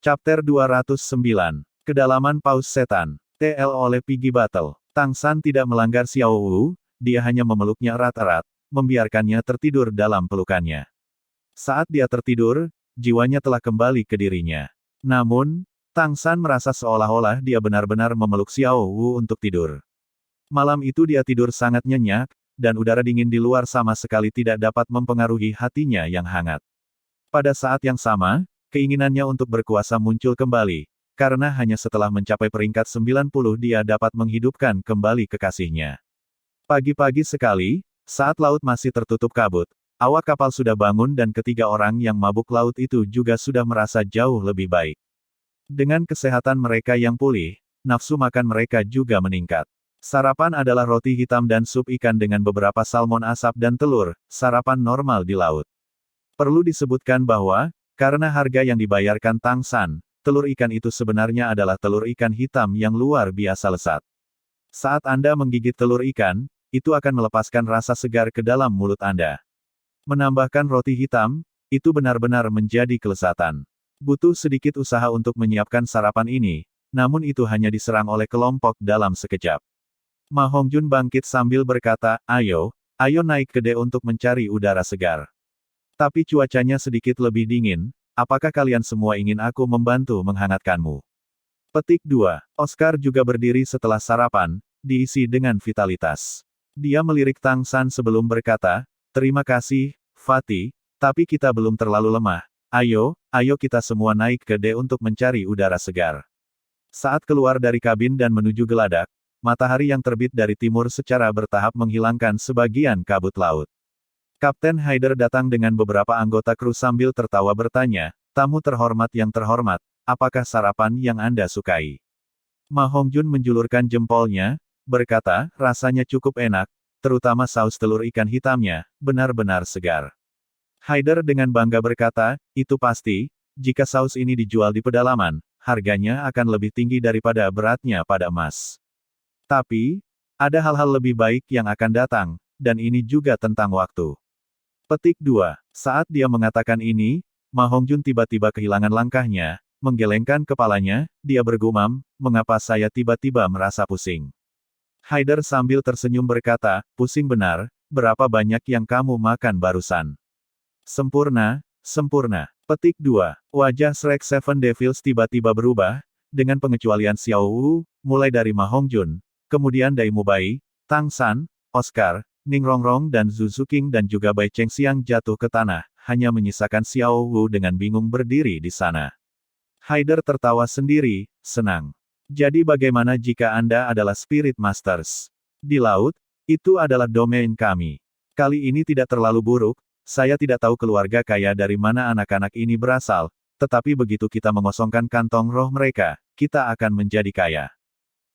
Chapter 209. Kedalaman Paus Setan. TL oleh Piggy Battle. Tang San tidak melanggar Xiao Wu, dia hanya memeluknya erat-erat, membiarkannya tertidur dalam pelukannya. Saat dia tertidur, jiwanya telah kembali ke dirinya. Namun, Tang San merasa seolah-olah dia benar-benar memeluk Xiao Wu untuk tidur. Malam itu dia tidur sangat nyenyak, dan udara dingin di luar sama sekali tidak dapat mempengaruhi hatinya yang hangat. Pada saat yang sama, keinginannya untuk berkuasa muncul kembali, karena hanya setelah mencapai peringkat 90 dia dapat menghidupkan kembali kekasihnya. Pagi-pagi sekali, saat laut masih tertutup kabut, awak kapal sudah bangun dan ketiga orang yang mabuk laut itu juga sudah merasa jauh lebih baik. Dengan kesehatan mereka yang pulih, nafsu makan mereka juga meningkat. Sarapan adalah roti hitam dan sup ikan dengan beberapa salmon asap dan telur, sarapan normal di laut. Perlu disebutkan bahwa, karena harga yang dibayarkan Tang San, telur ikan itu sebenarnya adalah telur ikan hitam yang luar biasa lezat. Saat Anda menggigit telur ikan, itu akan melepaskan rasa segar ke dalam mulut Anda. Menambahkan roti hitam, itu benar-benar menjadi kelezatan. Butuh sedikit usaha untuk menyiapkan sarapan ini, namun itu hanya diserang oleh kelompok dalam sekejap. Ma Hongjun bangkit sambil berkata, ayo naik ke D untuk mencari udara segar. Tapi cuacanya sedikit lebih dingin, apakah kalian semua ingin aku membantu menghangatkanmu? Petik 2. Oscar juga berdiri setelah sarapan, diisi dengan vitalitas. Dia melirik Tang San sebelum berkata, terima kasih, Fatih, tapi kita belum terlalu lemah. Ayo kita semua naik ke D untuk mencari udara segar. Saat keluar dari kabin dan menuju geladak, matahari yang terbit dari timur secara bertahap menghilangkan sebagian kabut laut. Kapten Haider datang dengan beberapa anggota kru sambil tertawa bertanya, tamu terhormat yang terhormat, apakah sarapan yang Anda sukai? Ma Hongjun menjulurkan jempolnya, berkata, rasanya cukup enak, terutama saus telur ikan hitamnya, benar-benar segar. Haider dengan bangga berkata, itu pasti, jika saus ini dijual di pedalaman, harganya akan lebih tinggi daripada beratnya pada emas. Tapi, ada hal-hal lebih baik yang akan datang, dan ini juga tentang waktu. Petik 2. Saat dia mengatakan ini, Ma Hongjun tiba-tiba kehilangan langkahnya, menggelengkan kepalanya, dia bergumam, mengapa saya tiba-tiba merasa pusing? Haider sambil tersenyum berkata, pusing benar, berapa banyak yang kamu makan barusan? Sempurna. Petik 2. Wajah Shrek Seven Devils tiba-tiba berubah, dengan pengecualian Xiao Wu, mulai dari Ma Hongjun, kemudian Dai Mubai, Tang San, Oscar, Ning Rongrong dan Zhu Zuqing dan juga Bai Chengxiang jatuh ke tanah, hanya menyisakan Xiao Wu dengan bingung berdiri di sana. Haider tertawa sendiri, senang. Jadi bagaimana jika Anda adalah Spirit Masters? Di laut, itu adalah domain kami. Kali ini tidak terlalu buruk, saya tidak tahu keluarga kaya dari mana anak-anak ini berasal, tetapi begitu kita mengosongkan kantong roh mereka, kita akan menjadi kaya.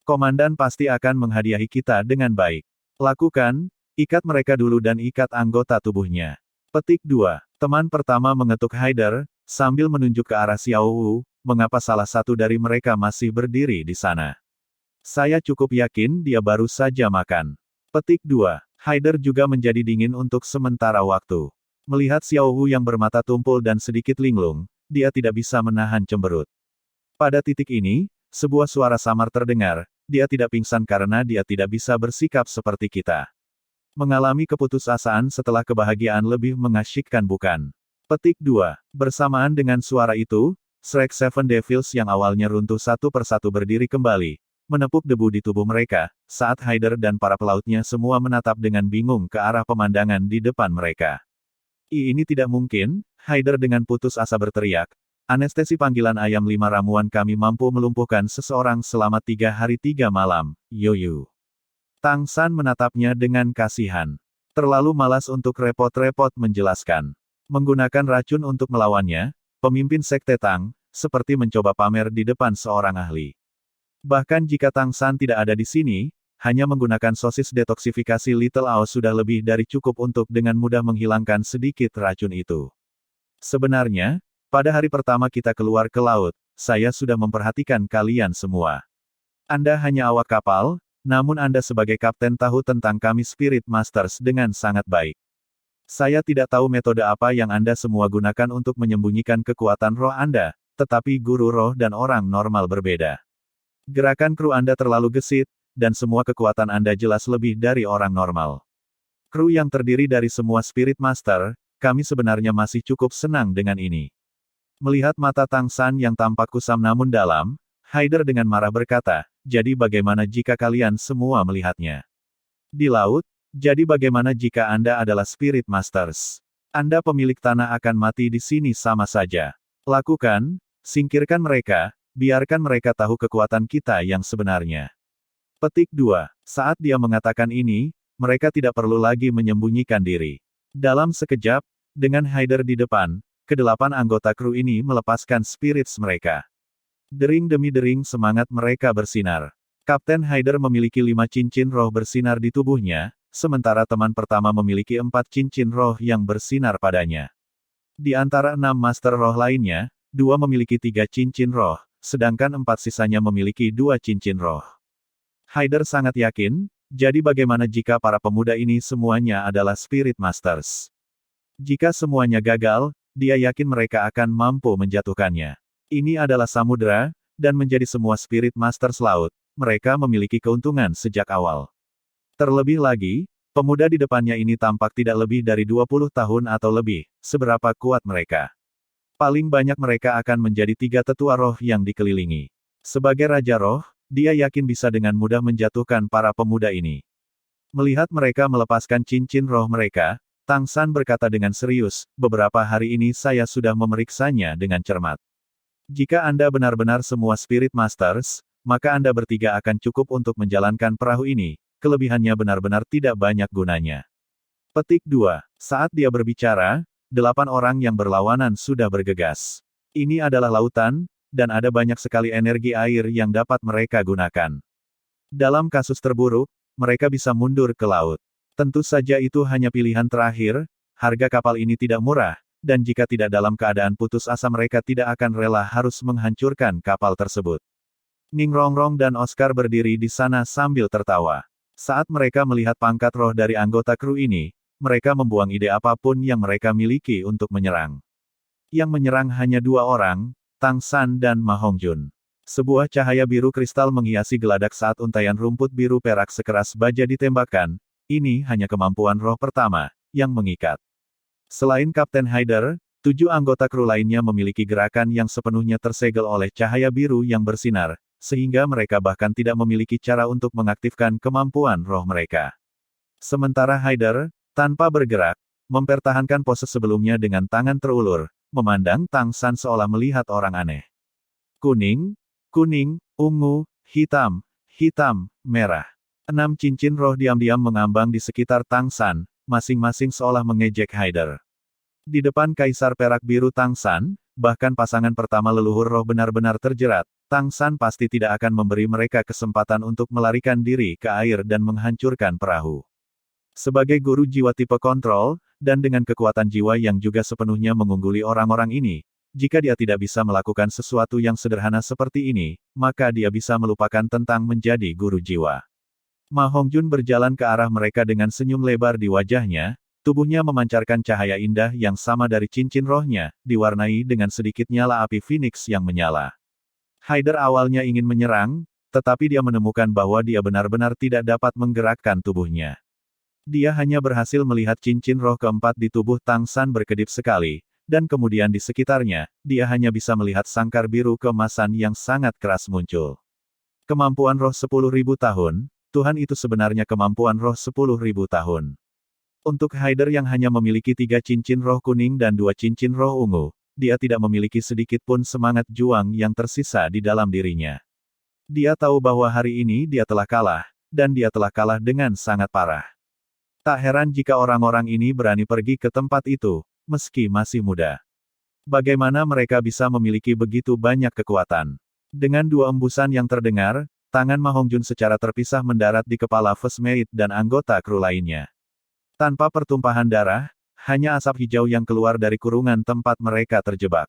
Komandan pasti akan menghadiahi kita dengan baik. Lakukan, ikat mereka dulu dan ikat anggota tubuhnya. Petik 2. Teman pertama mengetuk Haider, sambil menunjuk ke arah Xiao Wu, mengapa salah satu dari mereka masih berdiri di sana. Saya cukup yakin dia baru saja makan. Petik 2. Haider juga menjadi dingin untuk sementara waktu. Melihat Xiao Wu yang bermata tumpul dan sedikit linglung, dia tidak bisa menahan cemberut. Pada titik ini, sebuah suara samar terdengar, dia tidak pingsan karena dia tidak bisa bersikap seperti kita. Mengalami keputusasaan setelah kebahagiaan lebih mengasyikkan bukan? Petik 2. Bersamaan dengan suara itu, Shrek Seven Devils yang awalnya runtuh satu persatu berdiri kembali, menepuk debu di tubuh mereka, saat Haider dan para pelautnya semua menatap dengan bingung ke arah pemandangan di depan mereka. Ini tidak mungkin, Haider dengan putus asa berteriak, anestesi panggilan ayam 5 ramuan kami mampu melumpuhkan seseorang selama 3 hari 3 malam, Yoyu. Tang San menatapnya dengan kasihan. Terlalu malas untuk repot-repot menjelaskan. Menggunakan racun untuk melawannya, pemimpin Sekte Tang, seperti mencoba pamer di depan seorang ahli. Bahkan jika Tang San tidak ada di sini, hanya menggunakan sosis detoksifikasi Little Ao sudah lebih dari cukup untuk dengan mudah menghilangkan sedikit racun itu. Sebenarnya, pada hari pertama kita keluar ke laut, saya sudah memperhatikan kalian semua. Anda hanya awak kapal, namun Anda sebagai kapten tahu tentang kami Spirit Masters dengan sangat baik. Saya tidak tahu metode apa yang Anda semua gunakan untuk menyembunyikan kekuatan roh Anda, tetapi guru roh dan orang normal berbeda. Gerakan kru Anda terlalu gesit, dan semua kekuatan Anda jelas lebih dari orang normal. Kru yang terdiri dari semua Spirit Master, kami sebenarnya masih cukup senang dengan ini. Melihat mata Tang San yang tampak kusam namun dalam, Haider dengan marah berkata, jadi bagaimana jika kalian semua melihatnya? Di laut, jadi bagaimana jika Anda adalah Spirit Masters? Anda pemilik tanah akan mati di sini sama saja. Lakukan, singkirkan mereka, biarkan mereka tahu kekuatan kita yang sebenarnya. Petik 2. Saat dia mengatakan ini, mereka tidak perlu lagi menyembunyikan diri. Dalam sekejap, dengan Haider di depan, kedelapan anggota kru ini melepaskan spirits mereka. Dering demi dering semangat mereka bersinar. Kapten Haider memiliki 5 cincin roh bersinar di tubuhnya, sementara teman pertama memiliki 4 cincin roh yang bersinar padanya. Di antara 6 master roh lainnya, 2 memiliki 3 cincin roh, sedangkan 4 sisanya memiliki 2 cincin roh. Haider sangat yakin, jadi bagaimana jika para pemuda ini semuanya adalah Spirit Masters? Jika semuanya gagal, dia yakin mereka akan mampu menjatuhkannya. Ini adalah samudera, dan menjadi semua Spirit Masters laut, mereka memiliki keuntungan sejak awal. Terlebih lagi, pemuda di depannya ini tampak tidak lebih dari 20 tahun atau lebih, seberapa kuat mereka. Paling banyak mereka akan menjadi 3 tetua roh yang dikelilingi. Sebagai Raja Roh, dia yakin bisa dengan mudah menjatuhkan para pemuda ini. Melihat mereka melepaskan cincin roh mereka, Tang San berkata dengan serius, beberapa hari ini saya sudah memeriksanya dengan cermat. Jika Anda benar-benar semua Spirit Masters, maka Anda bertiga akan cukup untuk menjalankan perahu ini, kelebihannya benar-benar tidak banyak gunanya. Petik 2. Saat dia berbicara, 8 orang yang berlawanan sudah bergegas. Ini adalah lautan, dan ada banyak sekali energi air yang dapat mereka gunakan. Dalam kasus terburuk, mereka bisa mundur ke laut. Tentu saja itu hanya pilihan terakhir, harga kapal ini tidak murah, dan jika tidak dalam keadaan putus asa mereka tidak akan rela harus menghancurkan kapal tersebut. Ning Rongrong dan Oscar berdiri di sana sambil tertawa. Saat mereka melihat pangkat roh dari anggota kru ini, mereka membuang ide apapun yang mereka miliki untuk menyerang. Yang menyerang hanya 2 orang, Tang San dan Ma Hongjun. Sebuah cahaya biru kristal menghiasi geladak saat untaian rumput biru perak sekeras baja ditembakkan. Ini hanya kemampuan roh pertama, yang mengikat. Selain Kapten Haider, 7 anggota kru lainnya memiliki gerakan yang sepenuhnya tersegel oleh cahaya biru yang bersinar, sehingga mereka bahkan tidak memiliki cara untuk mengaktifkan kemampuan roh mereka. Sementara Haider, tanpa bergerak, mempertahankan pose sebelumnya dengan tangan terulur, memandang Tang San seolah melihat orang aneh. Kuning, kuning, ungu, hitam, hitam, merah. 6 cincin roh diam-diam mengambang di sekitar Tang San, masing-masing seolah mengejek Haider. Di depan Kaisar Perak Biru Tang San, bahkan pasangan pertama leluhur roh benar-benar terjerat, Tang San pasti tidak akan memberi mereka kesempatan untuk melarikan diri ke air dan menghancurkan perahu. Sebagai guru jiwa tipe kontrol, dan dengan kekuatan jiwa yang juga sepenuhnya mengungguli orang-orang ini, jika dia tidak bisa melakukan sesuatu yang sederhana seperti ini, maka dia bisa melupakan tentang menjadi guru jiwa. Ma Hongjun berjalan ke arah mereka dengan senyum lebar di wajahnya, tubuhnya memancarkan cahaya indah yang sama dari cincin rohnya, diwarnai dengan sedikit nyala api Phoenix yang menyala. Haider awalnya ingin menyerang, tetapi dia menemukan bahwa dia benar-benar tidak dapat menggerakkan tubuhnya. Dia hanya berhasil melihat cincin roh keempat di tubuh Tang San berkedip sekali, dan kemudian di sekitarnya, dia hanya bisa melihat sangkar biru keemasan yang sangat keras muncul. Kemampuan roh 10.000 tahun, Tuhan itu sebenarnya kemampuan roh 10.000 tahun. Untuk Haider yang hanya memiliki 3 cincin roh kuning dan 2 cincin roh ungu, dia tidak memiliki sedikit pun semangat juang yang tersisa di dalam dirinya. Dia tahu bahwa hari ini dia telah kalah, dan dia telah kalah dengan sangat parah. Tak heran jika orang-orang ini berani pergi ke tempat itu, meski masih muda. Bagaimana mereka bisa memiliki begitu banyak kekuatan? Dengan 2 embusan yang terdengar, tangan Ma Hongjun secara terpisah mendarat di kepala First Mate dan anggota kru lainnya. Tanpa pertumpahan darah, hanya asap hijau yang keluar dari kurungan tempat mereka terjebak.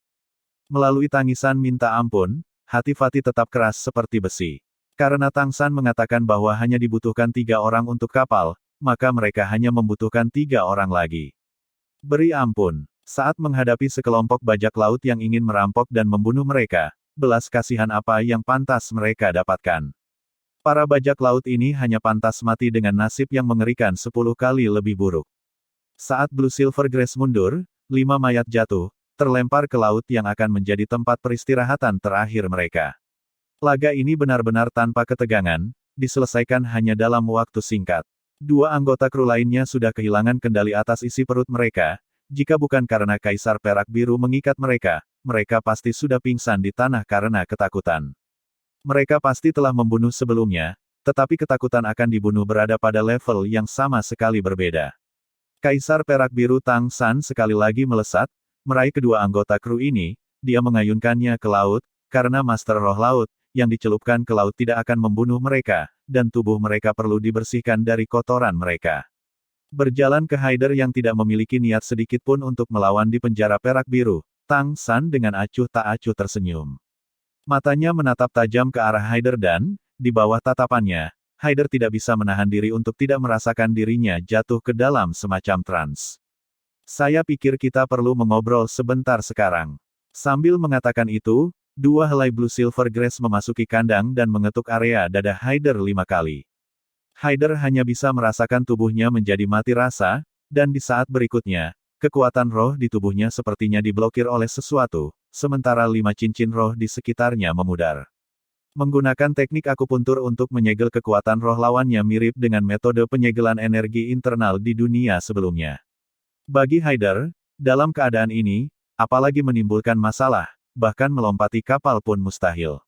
Melalui tangisan minta ampun, hati Fatih tetap keras seperti besi. Karena Tang San mengatakan bahwa hanya dibutuhkan 3 orang untuk kapal, maka mereka hanya membutuhkan 3 orang lagi. Beri ampun. Saat menghadapi sekelompok bajak laut yang ingin merampok dan membunuh mereka, belas kasihan apa yang pantas mereka dapatkan. Para bajak laut ini hanya pantas mati dengan nasib yang mengerikan 10 kali lebih buruk. Saat Blue Silver Grace mundur, 5 mayat jatuh, terlempar ke laut yang akan menjadi tempat peristirahatan terakhir mereka. Laga ini benar-benar tanpa ketegangan, diselesaikan hanya dalam waktu singkat. 2 anggota kru lainnya sudah kehilangan kendali atas isi perut mereka, jika bukan karena Kaisar Perak Biru mengikat mereka, mereka pasti sudah pingsan di tanah karena ketakutan. Mereka pasti telah membunuh sebelumnya, tetapi ketakutan akan dibunuh berada pada level yang sama sekali berbeda. Kaisar Perak Biru Tang San sekali lagi melesat, meraih kedua anggota kru ini, dia mengayunkannya ke laut, karena Master Roh Laut, yang dicelupkan ke laut tidak akan membunuh mereka, dan tubuh mereka perlu dibersihkan dari kotoran mereka. Berjalan ke Haider yang tidak memiliki niat sedikit pun untuk melawan di penjara Perak Biru, Tang San dengan acuh tak acuh tersenyum. Matanya menatap tajam ke arah Haider dan, di bawah tatapannya, Haider tidak bisa menahan diri untuk tidak merasakan dirinya jatuh ke dalam semacam trans. Saya pikir kita perlu mengobrol sebentar sekarang. Sambil mengatakan itu, 2 helai Blue Silver Grace memasuki kandang dan mengetuk area dada Haider 5 kali. Haider hanya bisa merasakan tubuhnya menjadi mati rasa, dan di saat berikutnya, kekuatan roh di tubuhnya sepertinya diblokir oleh sesuatu, sementara 5 cincin roh di sekitarnya memudar. Menggunakan teknik akupuntur untuk menyegel kekuatan roh lawannya mirip dengan metode penyegelan energi internal di dunia sebelumnya. Bagi Haider, dalam keadaan ini, apalagi menimbulkan masalah, bahkan melompati kapal pun mustahil.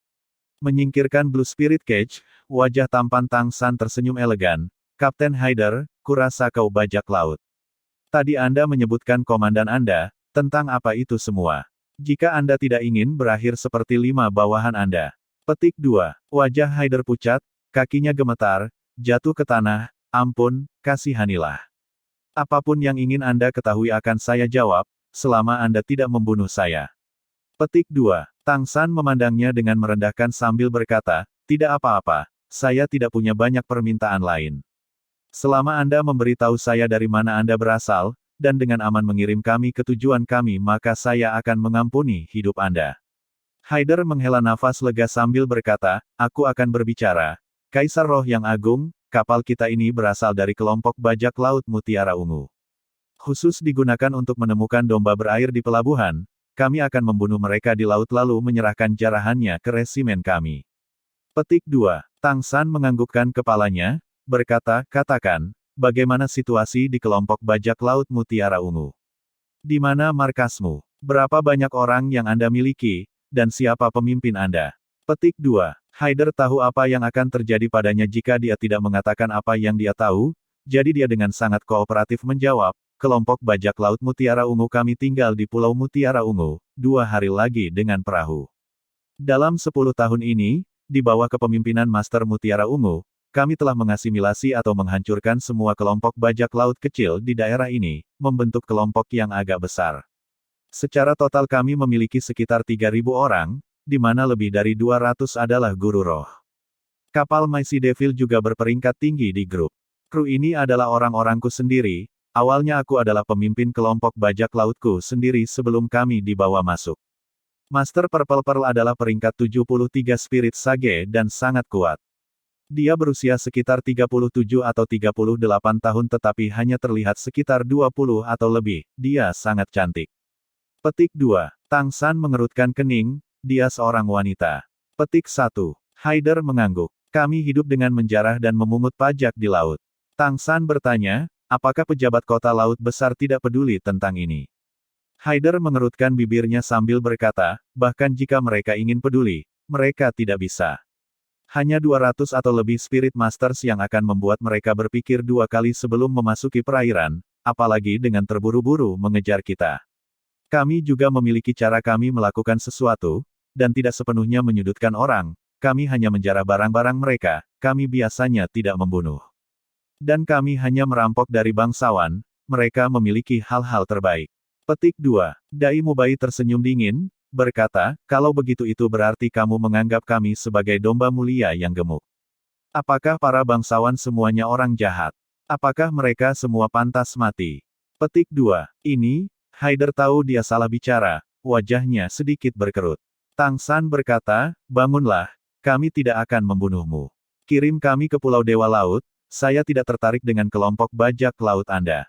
Menyingkirkan Blue Spirit Cage, wajah tampan Tang San tersenyum elegan. Kapten Haider, kurasa kau bajak laut. Tadi Anda menyebutkan komandan Anda, tentang apa itu semua? Jika Anda tidak ingin berakhir seperti 5 bawahan Anda. Petik 2. Wajah Haider pucat, kakinya gemetar, jatuh ke tanah, ampun, kasihanilah. Apapun yang ingin Anda ketahui akan saya jawab, selama Anda tidak membunuh saya. Petik 2. Tang San memandangnya dengan merendahkan sambil berkata, tidak apa-apa, saya tidak punya banyak permintaan lain. Selama Anda memberitahu saya dari mana Anda berasal, dan dengan aman mengirim kami ke tujuan kami maka saya akan mengampuni hidup Anda. Haider menghela nafas lega sambil berkata, aku akan berbicara. Kaisar Roh yang Agung, kapal kita ini berasal dari kelompok bajak laut Mutiara Ungu. Khusus digunakan untuk menemukan domba berair di pelabuhan, kami akan membunuh mereka di laut lalu menyerahkan jarahannya ke resimen kami. Petik 2. Tang San menganggukkan kepalanya, berkata, katakan, bagaimana situasi di kelompok bajak laut Mutiara Ungu? Di mana markasmu? Berapa banyak orang yang Anda miliki? Dan siapa pemimpin Anda? Petik 2. Haider tahu apa yang akan terjadi padanya jika dia tidak mengatakan apa yang dia tahu, jadi dia dengan sangat kooperatif menjawab, kelompok bajak laut Mutiara Ungu kami tinggal di Pulau Mutiara Ungu, 2 hari lagi dengan perahu. Dalam 10 tahun ini, di bawah kepemimpinan Master Mutiara Ungu, kami telah mengasimilasi atau menghancurkan semua kelompok bajak laut kecil di daerah ini, membentuk kelompok yang agak besar. Secara total kami memiliki sekitar 3.000 orang, di mana lebih dari 200 adalah guru roh. Kapal Mighty Devil juga berperingkat tinggi di grup. Kru ini adalah orang-orangku sendiri, awalnya aku adalah pemimpin kelompok bajak lautku sendiri sebelum kami dibawa masuk. Master Purple Pearl adalah peringkat 73 Spirit Sage dan sangat kuat. Dia berusia sekitar 37 atau 38 tahun tetapi hanya terlihat sekitar 20 atau lebih, dia sangat cantik. Petik 2. Tang San mengerutkan kening, dia seorang wanita. Petik 1. Haider mengangguk. Kami hidup dengan menjarah dan memungut pajak di laut. Tang San bertanya, apakah pejabat kota laut besar tidak peduli tentang ini? Haider mengerutkan bibirnya sambil berkata, bahkan jika mereka ingin peduli, mereka tidak bisa. Hanya 200 atau lebih Spirit Masters yang akan membuat mereka berpikir 2 kali sebelum memasuki perairan, apalagi dengan terburu-buru mengejar kita. Kami juga memiliki cara kami melakukan sesuatu, dan tidak sepenuhnya menyudutkan orang, kami hanya menjarah barang-barang mereka, kami biasanya tidak membunuh. Dan kami hanya merampok dari bangsawan, mereka memiliki hal-hal terbaik. Petik 2. Dai Mubai tersenyum dingin, berkata, kalau begitu itu berarti kamu menganggap kami sebagai domba mulia yang gemuk. Apakah para bangsawan semuanya orang jahat? Apakah mereka semua pantas mati? Petik 2. Ini, Haider tahu dia salah bicara, wajahnya sedikit berkerut. Tang San berkata, bangunlah, kami tidak akan membunuhmu. Kirim kami ke Pulau Dewa Laut, saya tidak tertarik dengan kelompok bajak laut Anda.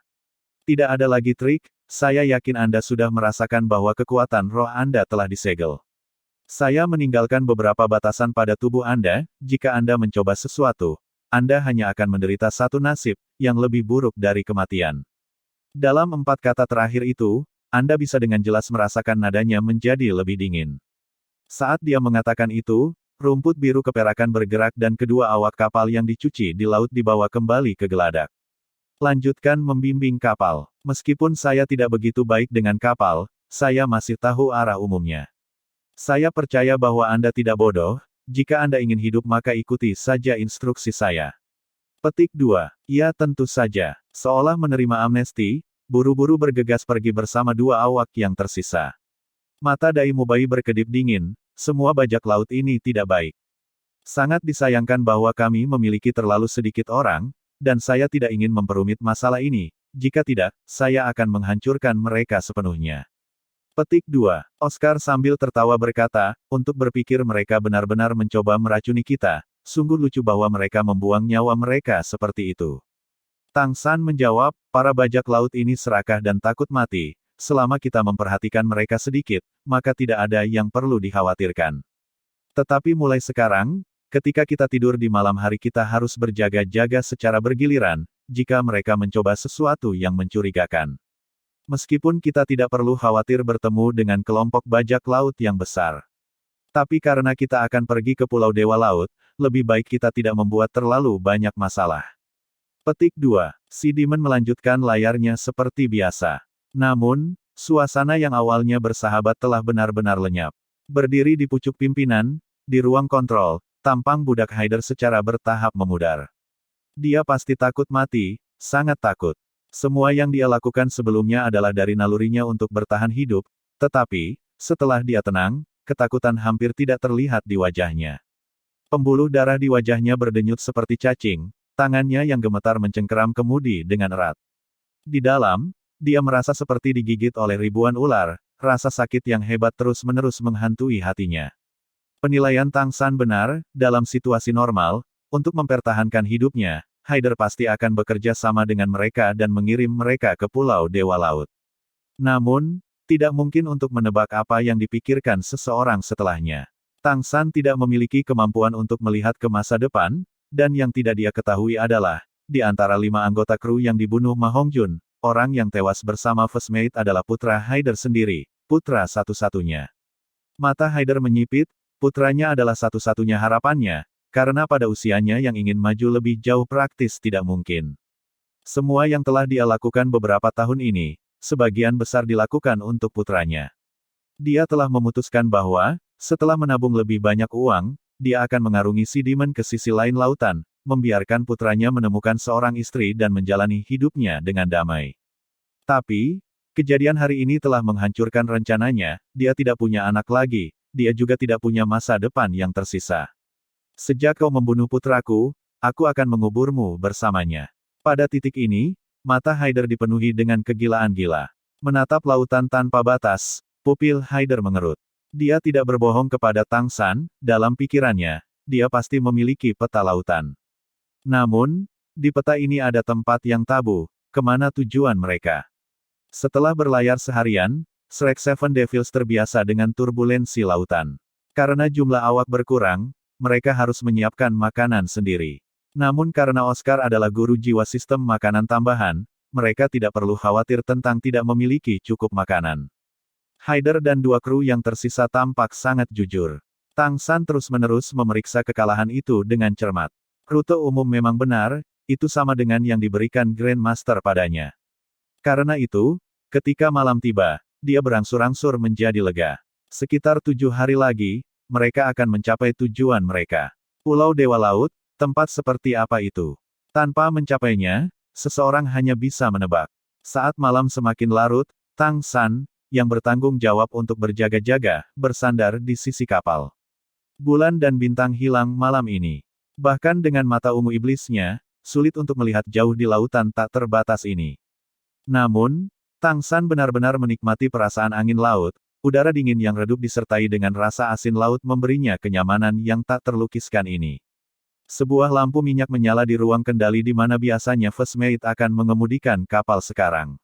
Tidak ada lagi trik, saya yakin Anda sudah merasakan bahwa kekuatan roh Anda telah disegel. Saya meninggalkan beberapa batasan pada tubuh Anda, jika Anda mencoba sesuatu, Anda hanya akan menderita satu nasib, yang lebih buruk dari kematian. Dalam 4 kata terakhir itu, Anda bisa dengan jelas merasakan nadanya menjadi lebih dingin. Saat dia mengatakan itu, rumput biru keperakan bergerak dan kedua awak kapal yang dicuci di laut dibawa kembali ke geladak. Lanjutkan membimbing kapal. Meskipun saya tidak begitu baik dengan kapal, saya masih tahu arah umumnya. Saya percaya bahwa Anda tidak bodoh, jika Anda ingin hidup maka ikuti saja instruksi saya. Petik 2. Ya tentu saja. Seolah menerima amnesti, buru-buru bergegas pergi bersama 2 awak yang tersisa. Mata Dai Mubai berkedip dingin, semua bajak laut ini tidak baik. Sangat disayangkan bahwa kami memiliki terlalu sedikit orang, dan saya tidak ingin memperumit masalah ini, jika tidak, saya akan menghancurkan mereka sepenuhnya. Petik 2. Oscar sambil tertawa berkata, untuk berpikir mereka benar-benar mencoba meracuni kita, sungguh lucu bahwa mereka membuang nyawa mereka seperti itu. Tang San menjawab, para bajak laut ini serakah dan takut mati, selama kita memperhatikan mereka sedikit, maka tidak ada yang perlu dikhawatirkan. Tetapi mulai sekarang, ketika kita tidur di malam hari kita harus berjaga-jaga secara bergiliran, jika mereka mencoba sesuatu yang mencurigakan. Meskipun kita tidak perlu khawatir bertemu dengan kelompok bajak laut yang besar. Tapi karena kita akan pergi ke Pulau Dewa Laut, lebih baik kita tidak membuat terlalu banyak masalah. Petik 2. Si Demon melanjutkan layarnya seperti biasa. Namun, suasana yang awalnya bersahabat telah benar-benar lenyap. Berdiri di pucuk pimpinan, di ruang kontrol, tampang budak Haider secara bertahap memudar. Dia pasti takut mati, sangat takut. Semua yang dia lakukan sebelumnya adalah dari nalurinya untuk bertahan hidup, tetapi, setelah dia tenang, ketakutan hampir tidak terlihat di wajahnya. Pembuluh darah di wajahnya berdenyut seperti cacing, tangannya yang gemetar mencengkeram kemudi dengan erat. Di dalam, dia merasa seperti digigit oleh ribuan ular, rasa sakit yang hebat terus-menerus menghantui hatinya. Penilaian Tang San benar, dalam situasi normal, untuk mempertahankan hidupnya, Haider pasti akan bekerja sama dengan mereka dan mengirim mereka ke Pulau Dewa Laut. Namun, tidak mungkin untuk menebak apa yang dipikirkan seseorang setelahnya. Tang San tidak memiliki kemampuan untuk melihat ke masa depan, dan yang tidak dia ketahui adalah, di antara 5 anggota kru yang dibunuh Ma Hongjun, orang yang tewas bersama First Mate adalah putra Haider sendiri, putra satu-satunya. Mata Haider menyipit, putranya adalah satu-satunya harapannya, karena pada usianya yang ingin maju lebih jauh praktis tidak mungkin. Semua yang telah dia lakukan beberapa tahun ini, sebagian besar dilakukan untuk putranya. Dia telah memutuskan bahwa, setelah menabung lebih banyak uang, dia akan mengarungi si Demon ke sisi lain lautan, membiarkan putranya menemukan seorang istri dan menjalani hidupnya dengan damai. Tapi, kejadian hari ini telah menghancurkan rencananya, dia tidak punya anak lagi, dia juga tidak punya masa depan yang tersisa. Sejak kau membunuh putraku, aku akan menguburmu bersamanya. Pada titik ini, mata Haider dipenuhi dengan kegilaan gila. Menatap lautan tanpa batas, pupil Haider mengerut. Dia tidak berbohong kepada Tang San, dalam pikirannya, dia pasti memiliki peta lautan. Namun, di peta ini ada tempat yang tabu, kemana tujuan mereka. Setelah berlayar seharian, Shrek Seven Devils terbiasa dengan turbulensi lautan. Karena jumlah awak berkurang, mereka harus menyiapkan makanan sendiri. Namun karena Oscar adalah guru jiwa sistem makanan tambahan, mereka tidak perlu khawatir tentang tidak memiliki cukup makanan. Haider dan 2 kru yang tersisa tampak sangat jujur. Tang San terus-menerus memeriksa kekalahan itu dengan cermat. Rute umum memang benar, itu sama dengan yang diberikan Grandmaster padanya. Karena itu, ketika malam tiba, dia berangsur-angsur menjadi lega. Sekitar 7 hari lagi, mereka akan mencapai tujuan mereka. Pulau Dewa Laut, tempat seperti apa itu? Tanpa mencapainya, seseorang hanya bisa menebak. Saat malam semakin larut, Tang San, yang bertanggung jawab untuk berjaga-jaga, bersandar di sisi kapal. Bulan dan bintang hilang malam ini. Bahkan dengan mata ungu iblisnya, sulit untuk melihat jauh di lautan tak terbatas ini. Namun, Tang San benar-benar menikmati perasaan angin laut, udara dingin yang redup disertai dengan rasa asin laut memberinya kenyamanan yang tak terlukiskan ini. Sebuah lampu minyak menyala di ruang kendali di mana biasanya First Mate akan mengemudikan kapal sekarang.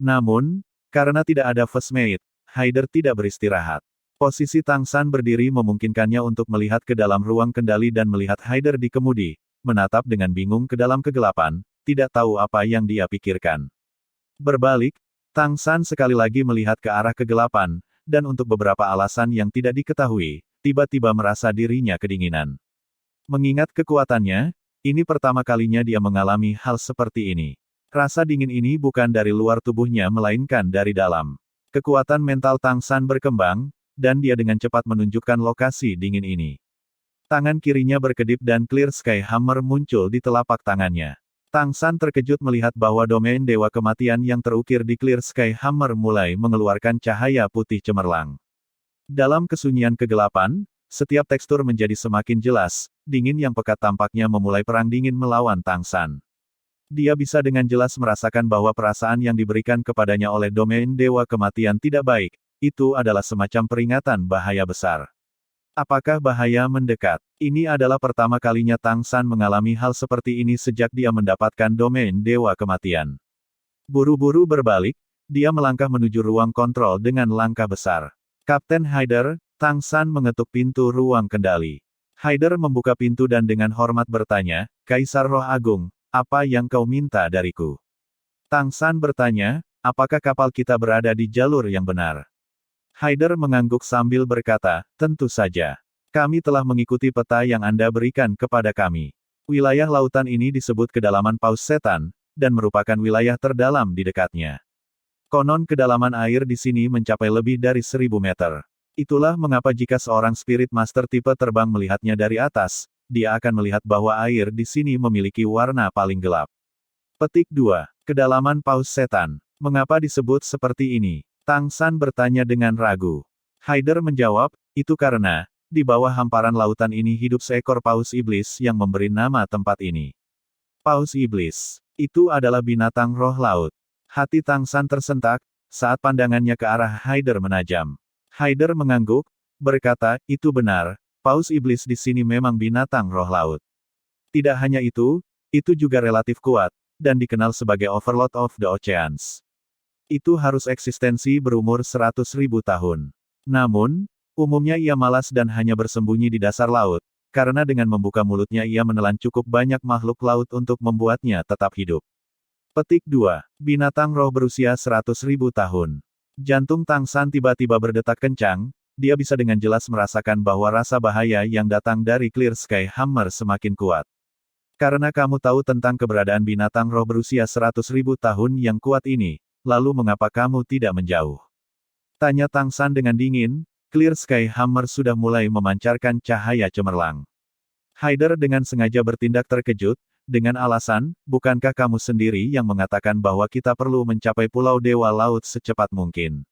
Namun, karena tidak ada First Mate, Haider tidak beristirahat. Posisi Tang San berdiri memungkinkannya untuk melihat ke dalam ruang kendali dan melihat Haider di kemudi, menatap dengan bingung ke dalam kegelapan, tidak tahu apa yang dia pikirkan. Berbalik, Tang San sekali lagi melihat ke arah kegelapan, dan untuk beberapa alasan yang tidak diketahui, tiba-tiba merasa dirinya kedinginan. Mengingat kekuatannya, ini pertama kalinya dia mengalami hal seperti ini. Rasa dingin ini bukan dari luar tubuhnya melainkan dari dalam. Kekuatan mental Tang San berkembang, dan dia dengan cepat menunjukkan lokasi dingin ini. Tangan kirinya berkedip dan Clear Sky Hammer muncul di telapak tangannya. Tang San terkejut melihat bahwa domain Dewa Kematian yang terukir di Clear Sky Hammer mulai mengeluarkan cahaya putih cemerlang. Dalam kesunyian kegelapan, setiap tekstur menjadi semakin jelas, dingin yang pekat tampaknya memulai perang dingin melawan Tang San. Dia bisa dengan jelas merasakan bahwa perasaan yang diberikan kepadanya oleh domain Dewa Kematian tidak baik, itu adalah semacam peringatan bahaya besar. Apakah bahaya mendekat? Ini adalah pertama kalinya Tang San mengalami hal seperti ini sejak dia mendapatkan domain Dewa Kematian. Buru-buru berbalik, dia melangkah menuju ruang kontrol dengan langkah besar. Kapten Haider, Tang San mengetuk pintu ruang kendali. Haider membuka pintu dan dengan hormat bertanya, Kaisar Roh Agung, apa yang kau minta dariku? Tang San bertanya, apakah kapal kita berada di jalur yang benar? Haider mengangguk sambil berkata, tentu saja. Kami telah mengikuti peta yang Anda berikan kepada kami. Wilayah lautan ini disebut kedalaman Paus Setan, dan merupakan wilayah terdalam di dekatnya. Konon kedalaman air di sini mencapai lebih dari 1000 meter. Itulah mengapa jika seorang Spirit Master tipe terbang melihatnya dari atas, dia akan melihat bahwa air di sini memiliki warna paling gelap. Petik 2. Kedalaman Paus Setan. Mengapa disebut seperti ini? Tang San bertanya dengan ragu. Haider menjawab, itu karena, di bawah hamparan lautan ini hidup seekor paus iblis yang memberi nama tempat ini. Paus iblis. Itu adalah binatang roh laut. Hati Tang San tersentak, saat pandangannya ke arah Haider menajam. Haider mengangguk, berkata, itu benar, paus iblis di sini memang binatang roh laut. Tidak hanya itu juga relatif kuat, dan dikenal sebagai Overlord of the Oceans. Itu harus eksistensi berumur 100.000 tahun. Namun, umumnya ia malas dan hanya bersembunyi di dasar laut, karena dengan membuka mulutnya ia menelan cukup banyak makhluk laut untuk membuatnya tetap hidup. Petik 2. Binatang roh berusia 100.000 tahun. Jantung Tang San tiba-tiba berdetak kencang, dia bisa dengan jelas merasakan bahwa rasa bahaya yang datang dari Clear Sky Hammer semakin kuat. Karena kamu tahu tentang keberadaan binatang roh berusia 100.000 tahun yang kuat ini, lalu mengapa kamu tidak menjauh? Tanya Tang San dengan dingin, Clear Sky Hammer sudah mulai memancarkan cahaya cemerlang. Haider dengan sengaja bertindak terkejut, dengan alasan, bukankah kamu sendiri yang mengatakan bahwa kita perlu mencapai Pulau Dewa Laut secepat mungkin?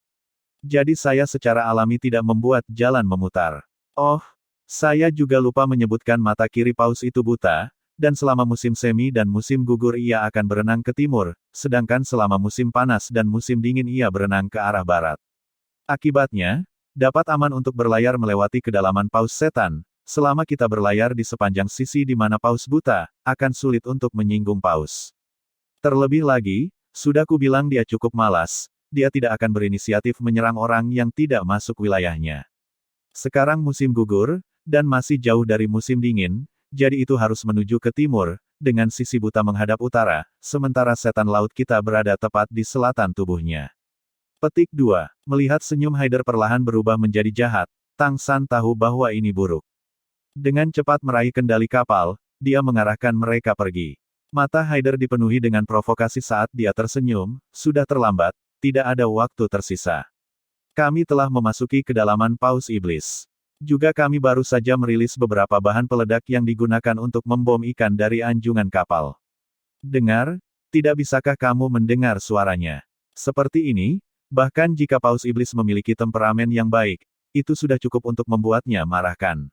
Jadi saya secara alami tidak membuat jalan memutar. Oh, saya juga lupa menyebutkan mata kiri paus itu buta, dan selama musim semi dan musim gugur ia akan berenang ke timur, sedangkan selama musim panas dan musim dingin ia berenang ke arah barat. Akibatnya, dapat aman untuk berlayar melewati kedalaman Paus Setan, selama kita berlayar di sepanjang sisi di mana Paus buta, akan sulit untuk menyinggung Paus. Terlebih lagi, sudah kubilang dia cukup malas, dia tidak akan berinisiatif menyerang orang yang tidak masuk wilayahnya. Sekarang musim gugur, dan masih jauh dari musim dingin, jadi itu harus menuju ke timur, dengan sisi buta menghadap utara, sementara setan laut kita berada tepat di selatan tubuhnya. Petik 2. Melihat senyum Haider perlahan berubah menjadi jahat, Tang San tahu bahwa ini buruk. Dengan cepat meraih kendali kapal, dia mengarahkan mereka pergi. Mata Haider dipenuhi dengan provokasi saat dia tersenyum, sudah terlambat, tidak ada waktu tersisa. Kami telah memasuki kedalaman Paus Iblis. Juga kami baru saja merilis beberapa bahan peledak yang digunakan untuk membom ikan dari anjungan kapal. Dengar, tidak bisakah kamu mendengar suaranya? Seperti ini, bahkan jika Paus Iblis memiliki temperamen yang baik, itu sudah cukup untuk membuatnya marahkan.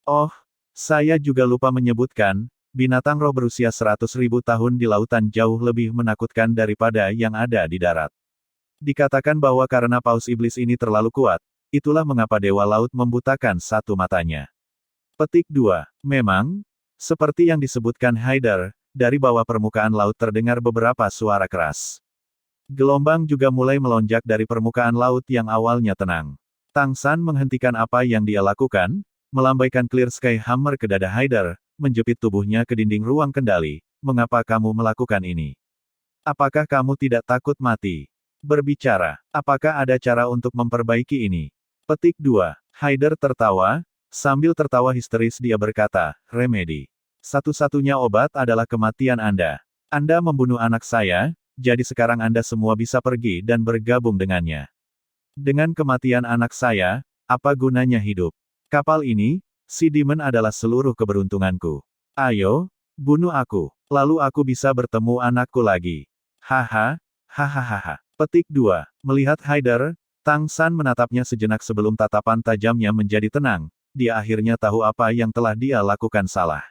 Oh, saya juga lupa menyebutkan, binatang roh berusia 100.000 tahun di lautan jauh lebih menakutkan daripada yang ada di darat. Dikatakan bahwa karena paus iblis ini terlalu kuat, itulah mengapa Dewa Laut membutakan satu matanya. Petik 2. Memang, seperti yang disebutkan Haider, dari bawah permukaan laut terdengar beberapa suara keras. Gelombang juga mulai melonjak dari permukaan laut yang awalnya tenang. Tang San menghentikan apa yang dia lakukan, melambaikan Clear Sky Hammer ke dada Haider, menjepit tubuhnya ke dinding ruang kendali. Mengapa kamu melakukan ini? Apakah kamu tidak takut mati? Berbicara, apakah ada cara untuk memperbaiki ini? Petik 2. Haider tertawa, sambil tertawa histeris dia berkata, remedi. Satu-satunya obat adalah kematian Anda. Anda membunuh anak saya, jadi sekarang Anda semua bisa pergi dan bergabung dengannya. Dengan kematian anak saya, apa gunanya hidup? Kapal ini, si Demon adalah seluruh keberuntunganku. Ayo, bunuh aku, lalu aku bisa bertemu anakku lagi. Haha, hahaha. Petik 2. Melihat Haider, Tang San menatapnya sejenak sebelum tatapan tajamnya menjadi tenang. Dia akhirnya tahu apa yang telah dia lakukan salah.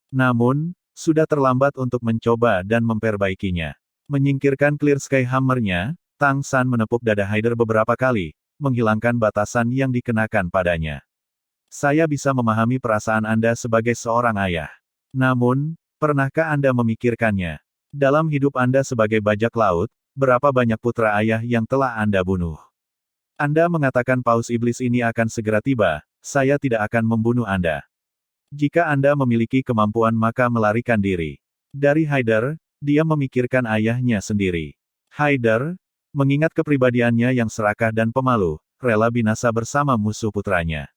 Namun, sudah terlambat untuk mencoba dan memperbaikinya. Menyingkirkan Clear Sky Hammer-nya, Tang San menepuk dada Haider beberapa kali, menghilangkan batasan yang dikenakan padanya. Saya bisa memahami perasaan Anda sebagai seorang ayah. Namun, pernahkah Anda memikirkannya? Dalam hidup Anda sebagai bajak laut, berapa banyak putra ayah yang telah Anda bunuh? Anda mengatakan paus iblis ini akan segera tiba, saya tidak akan membunuh Anda. Jika Anda memiliki kemampuan maka melarikan diri. Dari Haider, dia memikirkan ayahnya sendiri. Haider, mengingat kepribadiannya yang serakah dan pemalu, rela binasa bersama musuh putranya.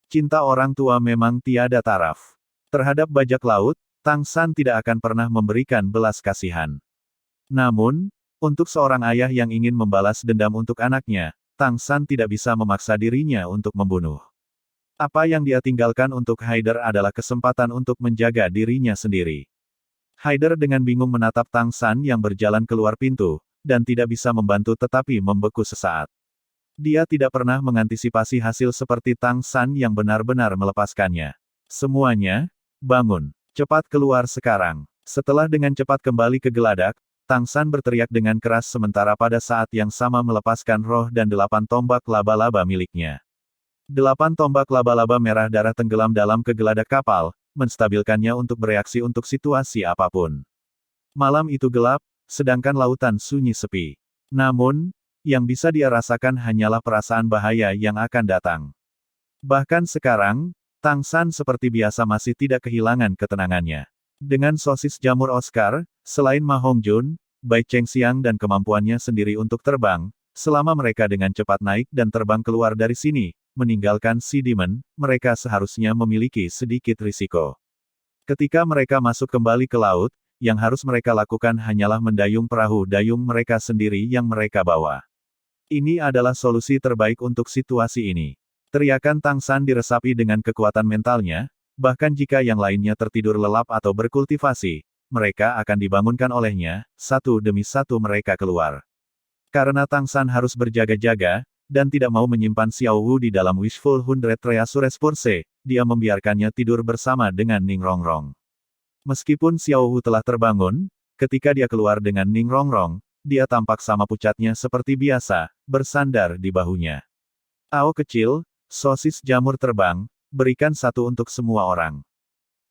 Cinta orang tua memang tiada taraf. Terhadap bajak laut, Tang San tidak akan pernah memberikan belas kasihan. Namun, untuk seorang ayah yang ingin membalas dendam untuk anaknya, Tang San tidak bisa memaksa dirinya untuk membunuh. Apa yang dia tinggalkan untuk Haider adalah kesempatan untuk menjaga dirinya sendiri. Haider dengan bingung menatap Tang San yang berjalan keluar pintu, dan tidak bisa membantu tetapi membeku sesaat. Dia tidak pernah mengantisipasi hasil seperti Tang San yang benar-benar melepaskannya. Semuanya, bangun, cepat keluar sekarang. Setelah dengan cepat kembali ke geladak, Tang San berteriak dengan keras sementara pada saat yang sama melepaskan roh dan 8 tombak laba-laba miliknya. 8 tombak laba-laba merah darah tenggelam dalam kegeladak kapal, menstabilkannya untuk bereaksi untuk situasi apapun. Malam itu gelap, sedangkan lautan sunyi sepi. Namun, yang bisa dia rasakan hanyalah perasaan bahaya yang akan datang. Bahkan sekarang, Tang San seperti biasa masih tidak kehilangan ketenangannya. Dengan sosis jamur Oscar, selain Ma Hongjun, Bai Chengxiang dan kemampuannya sendiri untuk terbang, selama mereka dengan cepat naik dan terbang keluar dari sini, meninggalkan si Demon, mereka seharusnya memiliki sedikit risiko. Ketika mereka masuk kembali ke laut, yang harus mereka lakukan hanyalah mendayung perahu dayung mereka sendiri yang mereka bawa. Ini adalah solusi terbaik untuk situasi ini. Teriakan Tang San diresapi dengan kekuatan mentalnya, bahkan jika yang lainnya tertidur lelap atau berkultivasi, mereka akan dibangunkan olehnya, satu demi satu mereka keluar. Karena Tang San harus berjaga-jaga, dan tidak mau menyimpan Xiao Wu di dalam Wishful 100 Treasures Purse, dia membiarkannya tidur bersama dengan Ning Rongrong. Meskipun Xiao Wu telah terbangun, ketika dia keluar dengan Ning Rongrong, dia tampak sama pucatnya seperti biasa, bersandar di bahunya. Ao kecil, sosis jamur terbang, berikan satu untuk semua orang.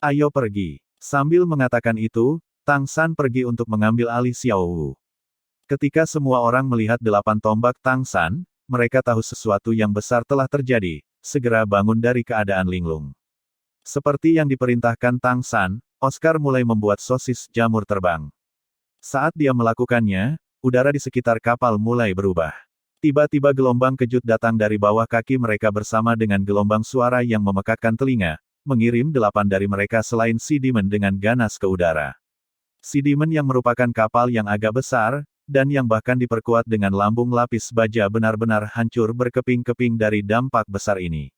Ayo pergi. Sambil mengatakan itu, Tang San pergi untuk mengambil alih Xiao Wu. Ketika semua orang melihat 8 tombak Tang San, mereka tahu sesuatu yang besar telah terjadi, segera bangun dari keadaan linglung. Seperti yang diperintahkan Tang San, Oscar mulai membuat sosis jamur terbang. Saat dia melakukannya, udara di sekitar kapal mulai berubah. Tiba-tiba gelombang kejut datang dari bawah kaki mereka bersama dengan gelombang suara yang memekakkan telinga, mengirim 8 dari mereka selain si Demon dengan ganas ke udara. Si Demon yang merupakan kapal yang agak besar, dan yang bahkan diperkuat dengan lambung lapis baja benar-benar hancur berkeping-keping dari dampak besar ini.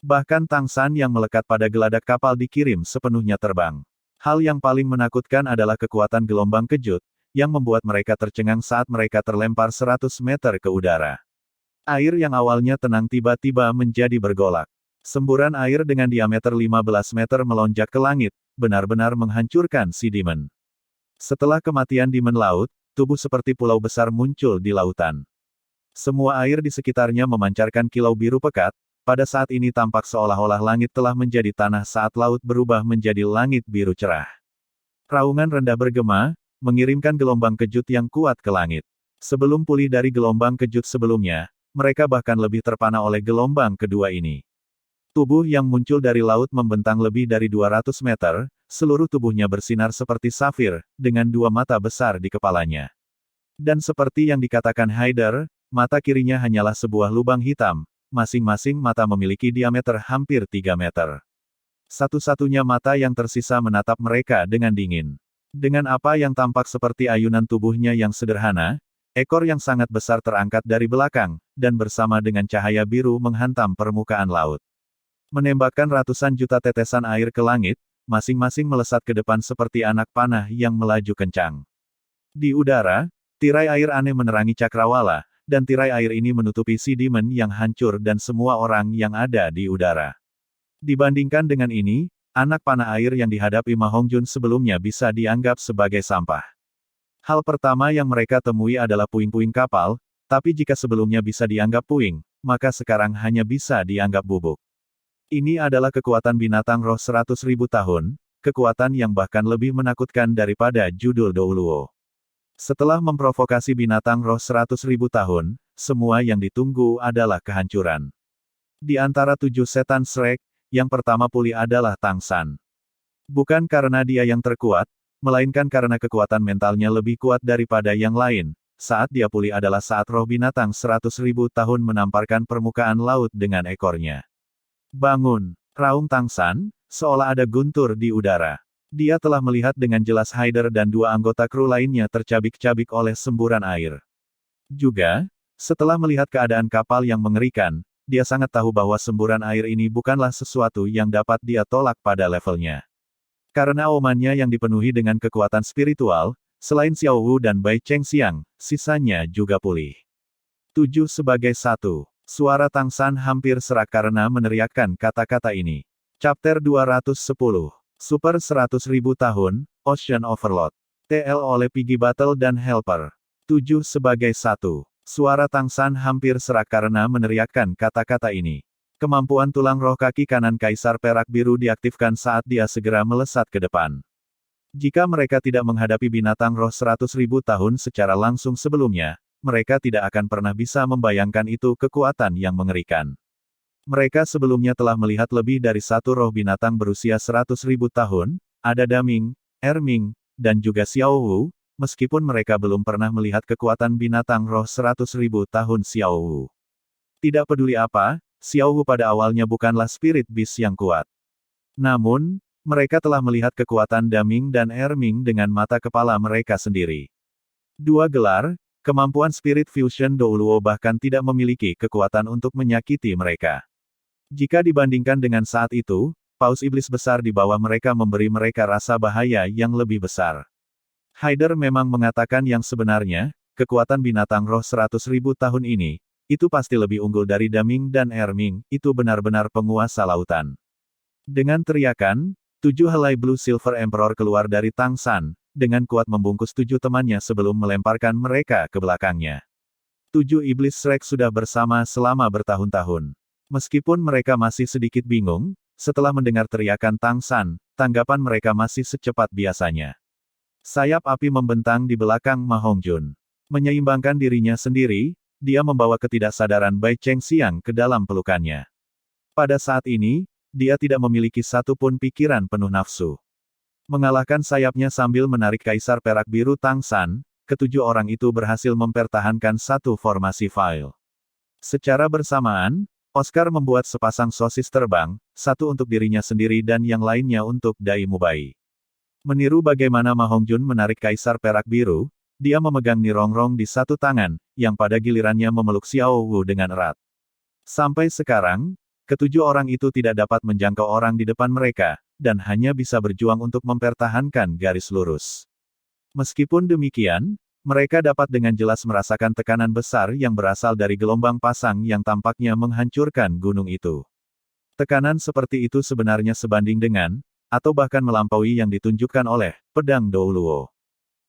Bahkan Tang San yang melekat pada geladak kapal dikirim sepenuhnya terbang. Hal yang paling menakutkan adalah kekuatan gelombang kejut, yang membuat mereka tercengang saat mereka terlempar 100 meter ke udara. Air yang awalnya tenang tiba-tiba menjadi bergolak. Semburan air dengan diameter 15 meter melonjak ke langit, benar-benar menghancurkan si Demon. Setelah kematian Demon Laut, tubuh seperti pulau besar muncul di lautan. Semua air di sekitarnya memancarkan kilau biru pekat, pada saat ini tampak seolah-olah langit telah menjadi tanah saat laut berubah menjadi langit biru cerah. Raungan rendah bergema, mengirimkan gelombang kejut yang kuat ke langit. Sebelum pulih dari gelombang kejut sebelumnya, mereka bahkan lebih terpana oleh gelombang kedua ini. Tubuh yang muncul dari laut membentang lebih dari 200 meter, seluruh tubuhnya bersinar seperti safir, dengan dua mata besar di kepalanya. Dan seperti yang dikatakan Haider, mata kirinya hanyalah sebuah lubang hitam, masing-masing mata memiliki diameter hampir 3 meter. Satu-satunya mata yang tersisa menatap mereka dengan dingin. Dengan apa yang tampak seperti ayunan tubuhnya yang sederhana, ekor yang sangat besar terangkat dari belakang, dan bersama dengan cahaya biru menghantam permukaan laut. Menembakkan ratusan juta tetesan air ke langit, masing-masing melesat ke depan seperti anak panah yang melaju kencang. Di udara, tirai air aneh menerangi cakrawala, dan tirai air ini menutupi si demon yang hancur dan semua orang yang ada di udara. Dibandingkan dengan ini, anak panah air yang dihadapi Ma Hongjun sebelumnya bisa dianggap sebagai sampah. Hal pertama yang mereka temui adalah puing-puing kapal, tapi jika sebelumnya bisa dianggap puing, maka sekarang hanya bisa dianggap bubuk. Ini adalah kekuatan binatang roh 100.000 tahun, kekuatan yang bahkan lebih menakutkan daripada judul Douluo. Setelah memprovokasi binatang roh 100.000 tahun, semua yang ditunggu adalah kehancuran. Di antara 7 setan Shrek, yang pertama pulih adalah Tang San. Bukan karena dia yang terkuat, melainkan karena kekuatan mentalnya lebih kuat daripada yang lain. Saat dia pulih adalah saat roh binatang 100.000 tahun menamparkan permukaan laut dengan ekornya. Bangun! Raung Tang San, seolah ada guntur di udara. Dia telah melihat dengan jelas Haider dan dua anggota kru lainnya tercabik-cabik oleh semburan air. Juga, setelah melihat keadaan kapal yang mengerikan, dia sangat tahu bahwa semburan air ini bukanlah sesuatu yang dapat dia tolak pada levelnya. Karena omannya yang dipenuhi dengan kekuatan spiritual, selain Xiao Wu dan Bai Cheng Xiang, sisanya juga pulih. 7 sebagai 1. Suara Tang San hampir serak karena meneriakkan kata-kata ini. Chapter 210. Super 100.000 tahun, Ocean Overload. TL oleh Piggy Battle dan Helper. 7 sebagai 1. Suara Tang San hampir serak karena meneriakkan kata-kata ini. Kemampuan tulang roh kaki kanan Kaisar Perak Biru diaktifkan saat dia segera melesat ke depan. Jika mereka tidak menghadapi binatang roh 100.000 tahun secara langsung sebelumnya, mereka tidak akan pernah bisa membayangkan itu kekuatan yang mengerikan. Mereka sebelumnya telah melihat lebih dari satu roh binatang berusia 100.000 tahun, ada Daming, Erming, dan juga Xiao Wu, meskipun mereka belum pernah melihat kekuatan binatang roh 100.000 tahun Xiao Wu. Tidak peduli apa, Xiao Wu pada awalnya bukanlah spirit beast yang kuat. Namun, mereka telah melihat kekuatan Daming dan Erming dengan mata kepala mereka sendiri. Dua gelar, kemampuan Spirit Fusion Douluo bahkan tidak memiliki kekuatan untuk menyakiti mereka. Jika dibandingkan dengan saat itu, paus iblis besar di bawah mereka memberi mereka rasa bahaya yang lebih besar. Haider memang mengatakan yang sebenarnya, kekuatan binatang roh 100.000 tahun ini, itu pasti lebih unggul dari Daming dan Erming, itu benar-benar penguasa lautan. Dengan teriakan, 7 helai Blue Silver Emperor keluar dari Tang San, dengan kuat membungkus 7 temannya sebelum melemparkan mereka ke belakangnya. 7 iblis Shrek sudah bersama selama bertahun-tahun. Meskipun mereka masih sedikit bingung, setelah mendengar teriakan Tang San, tanggapan mereka masih secepat biasanya. Sayap api membentang di belakang Ma Hongjun. Menyeimbangkan dirinya sendiri, dia membawa ketidaksadaran Bai Cheng Xiang ke dalam pelukannya. Pada saat ini, dia tidak memiliki satu pun pikiran penuh nafsu. Mengalahkan sayapnya sambil menarik Kaisar Perak Biru Tang San, ketujuh orang itu berhasil mempertahankan satu formasi file. Secara bersamaan, Oscar membuat sepasang sosis terbang, satu untuk dirinya sendiri dan yang lainnya untuk Dai Mubai. Meniru bagaimana Ma Hongjun menarik Kaisar Perak Biru, dia memegang Nirongrong di satu tangan, yang pada gilirannya memeluk Xiao Wu dengan erat. Sampai sekarang, ketujuh orang itu tidak dapat menjangkau orang di depan mereka, dan hanya bisa berjuang untuk mempertahankan garis lurus. Meskipun demikian, mereka dapat dengan jelas merasakan tekanan besar yang berasal dari gelombang pasang yang tampaknya menghancurkan gunung itu. Tekanan seperti itu sebenarnya sebanding dengan, atau bahkan melampaui yang ditunjukkan oleh pedang Douluo.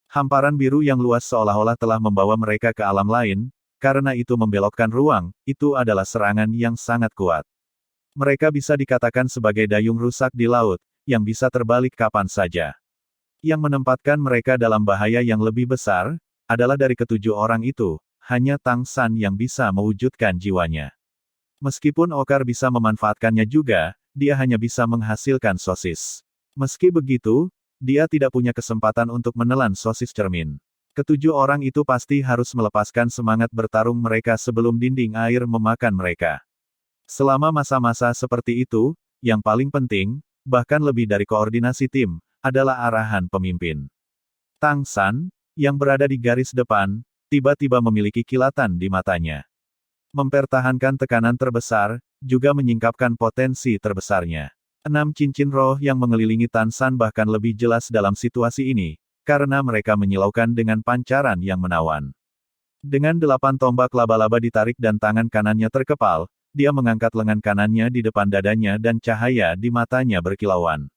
Hamparan biru yang luas seolah-olah telah membawa mereka ke alam lain, karena itu membelokkan ruang, itu adalah serangan yang sangat kuat. Mereka bisa dikatakan sebagai dayung rusak di laut, yang bisa terbalik kapan saja. Yang menempatkan mereka dalam bahaya yang lebih besar, adalah dari ketujuh orang itu, hanya Tang San yang bisa mewujudkan jiwanya. Meskipun Okar bisa memanfaatkannya juga, dia hanya bisa menghasilkan sosis. Meski begitu, dia tidak punya kesempatan untuk menelan sosis cermin. Ketujuh orang itu pasti harus melepaskan semangat bertarung mereka sebelum dinding air memakan mereka. Selama masa-masa seperti itu, yang paling penting, bahkan lebih dari koordinasi tim, adalah arahan pemimpin. Tang San, yang berada di garis depan, tiba-tiba memiliki kilatan di matanya. Mempertahankan tekanan terbesar, juga menyingkapkan potensi terbesarnya. 6 cincin roh yang mengelilingi Tan San bahkan lebih jelas dalam situasi ini, karena mereka menyilaukan dengan pancaran yang menawan. Dengan 8 tombak laba-laba ditarik dan tangan kanannya terkepal, dia mengangkat lengan kanannya di depan dadanya dan cahaya di matanya berkilauan.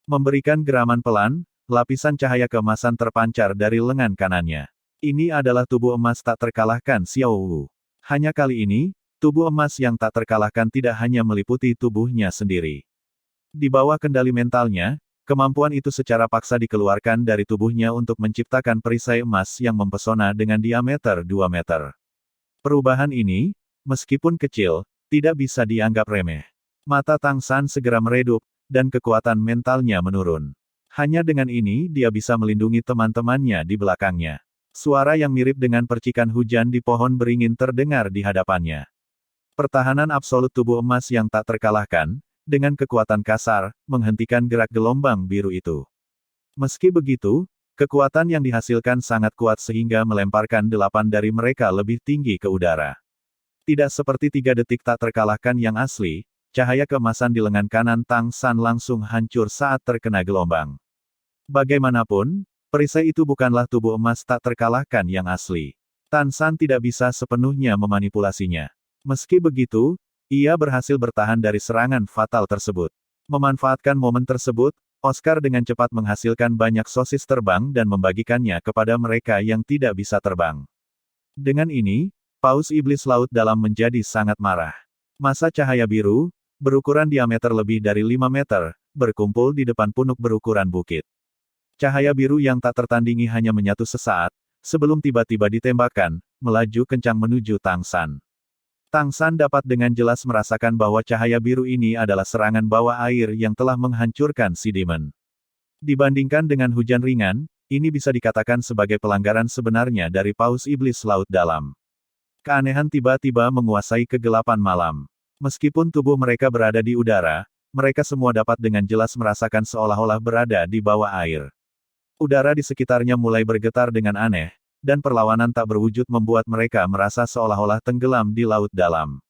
Memberikan geraman pelan, lapisan cahaya keemasan terpancar dari lengan kanannya. Ini adalah tubuh emas tak terkalahkan Xiao Wu. Hanya kali ini, tubuh emas yang tak terkalahkan tidak hanya meliputi tubuhnya sendiri. Di bawah kendali mentalnya, kemampuan itu secara paksa dikeluarkan dari tubuhnya untuk menciptakan perisai emas yang mempesona dengan diameter 2 meter. Perubahan ini, meskipun kecil, tidak bisa dianggap remeh. Mata Tang San segera meredup, dan kekuatan mentalnya menurun. Hanya dengan ini dia bisa melindungi teman-temannya di belakangnya. Suara yang mirip dengan percikan hujan di pohon beringin terdengar di hadapannya. Pertahanan absolut tubuh emas yang tak terkalahkan, dengan kekuatan kasar, menghentikan gerak gelombang biru itu. Meski begitu, kekuatan yang dihasilkan sangat kuat sehingga melemparkan 8 dari mereka lebih tinggi ke udara. Tidak seperti 3 detik tak terkalahkan yang asli, cahaya keemasan di lengan kanan Tang San langsung hancur saat terkena gelombang. Bagaimanapun, perisai itu bukanlah tubuh emas tak terkalahkan yang asli. Tan San tidak bisa sepenuhnya memanipulasinya. Meski begitu, ia berhasil bertahan dari serangan fatal tersebut. Memanfaatkan momen tersebut, Oscar dengan cepat menghasilkan banyak sosis terbang dan membagikannya kepada mereka yang tidak bisa terbang. Dengan ini, Paus Iblis Laut Dalam menjadi sangat marah. Massa cahaya biru, berukuran diameter lebih dari 5 meter, berkumpul di depan punuk berukuran bukit. Cahaya biru yang tak tertandingi hanya menyatu sesaat, sebelum tiba-tiba ditembakkan, melaju kencang menuju Tang San. Tang San dapat dengan jelas merasakan bahwa cahaya biru ini adalah serangan bawah air yang telah menghancurkan si demon. Dibandingkan dengan hujan ringan, ini bisa dikatakan sebagai pelanggaran sebenarnya dari Paus Iblis Laut Dalam. Keanehan tiba-tiba menguasai kegelapan malam. Meskipun tubuh mereka berada di udara, mereka semua dapat dengan jelas merasakan seolah-olah berada di bawah air. Udara di sekitarnya mulai bergetar dengan aneh, dan perlawanan tak berwujud membuat mereka merasa seolah-olah tenggelam di laut dalam.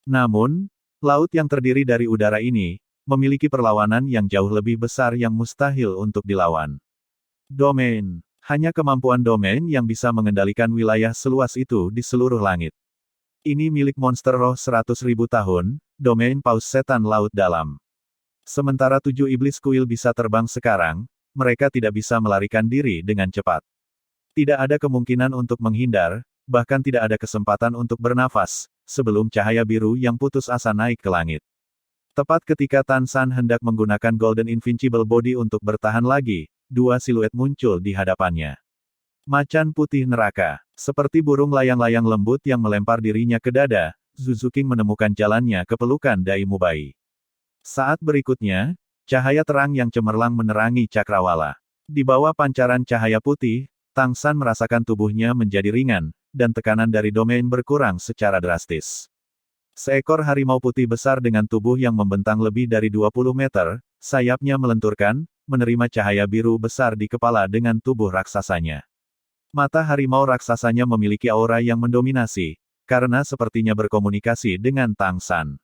Namun, laut yang terdiri dari udara ini, memiliki perlawanan yang jauh lebih besar yang mustahil untuk dilawan. Domain. Hanya kemampuan domain yang bisa mengendalikan wilayah seluas itu di seluruh langit. Ini milik monster roh 100.000 tahun, domain Paus Setan Laut Dalam. Sementara 7 iblis kuil bisa terbang sekarang, mereka tidak bisa melarikan diri dengan cepat. Tidak ada kemungkinan untuk menghindar, bahkan tidak ada kesempatan untuk bernafas, sebelum cahaya biru yang putus asa naik ke langit. Tepat ketika Tan San hendak menggunakan Golden Invincible Body untuk bertahan lagi, 2 siluet muncul di hadapannya. Macan putih neraka. Seperti burung layang-layang lembut yang melempar dirinya ke dada, Zuzuking menemukan jalannya ke pelukan Dai Mubai. Saat berikutnya, cahaya terang yang cemerlang menerangi cakrawala. Di bawah pancaran cahaya putih, Tang San merasakan tubuhnya menjadi ringan, dan tekanan dari domain berkurang secara drastis. Seekor harimau putih besar dengan tubuh yang membentang lebih dari 20 meter, sayapnya melenturkan, menerima cahaya biru besar di kepala dengan tubuh raksasanya. Mata harimau raksasanya memiliki aura yang mendominasi, karena sepertinya berkomunikasi dengan Tang San.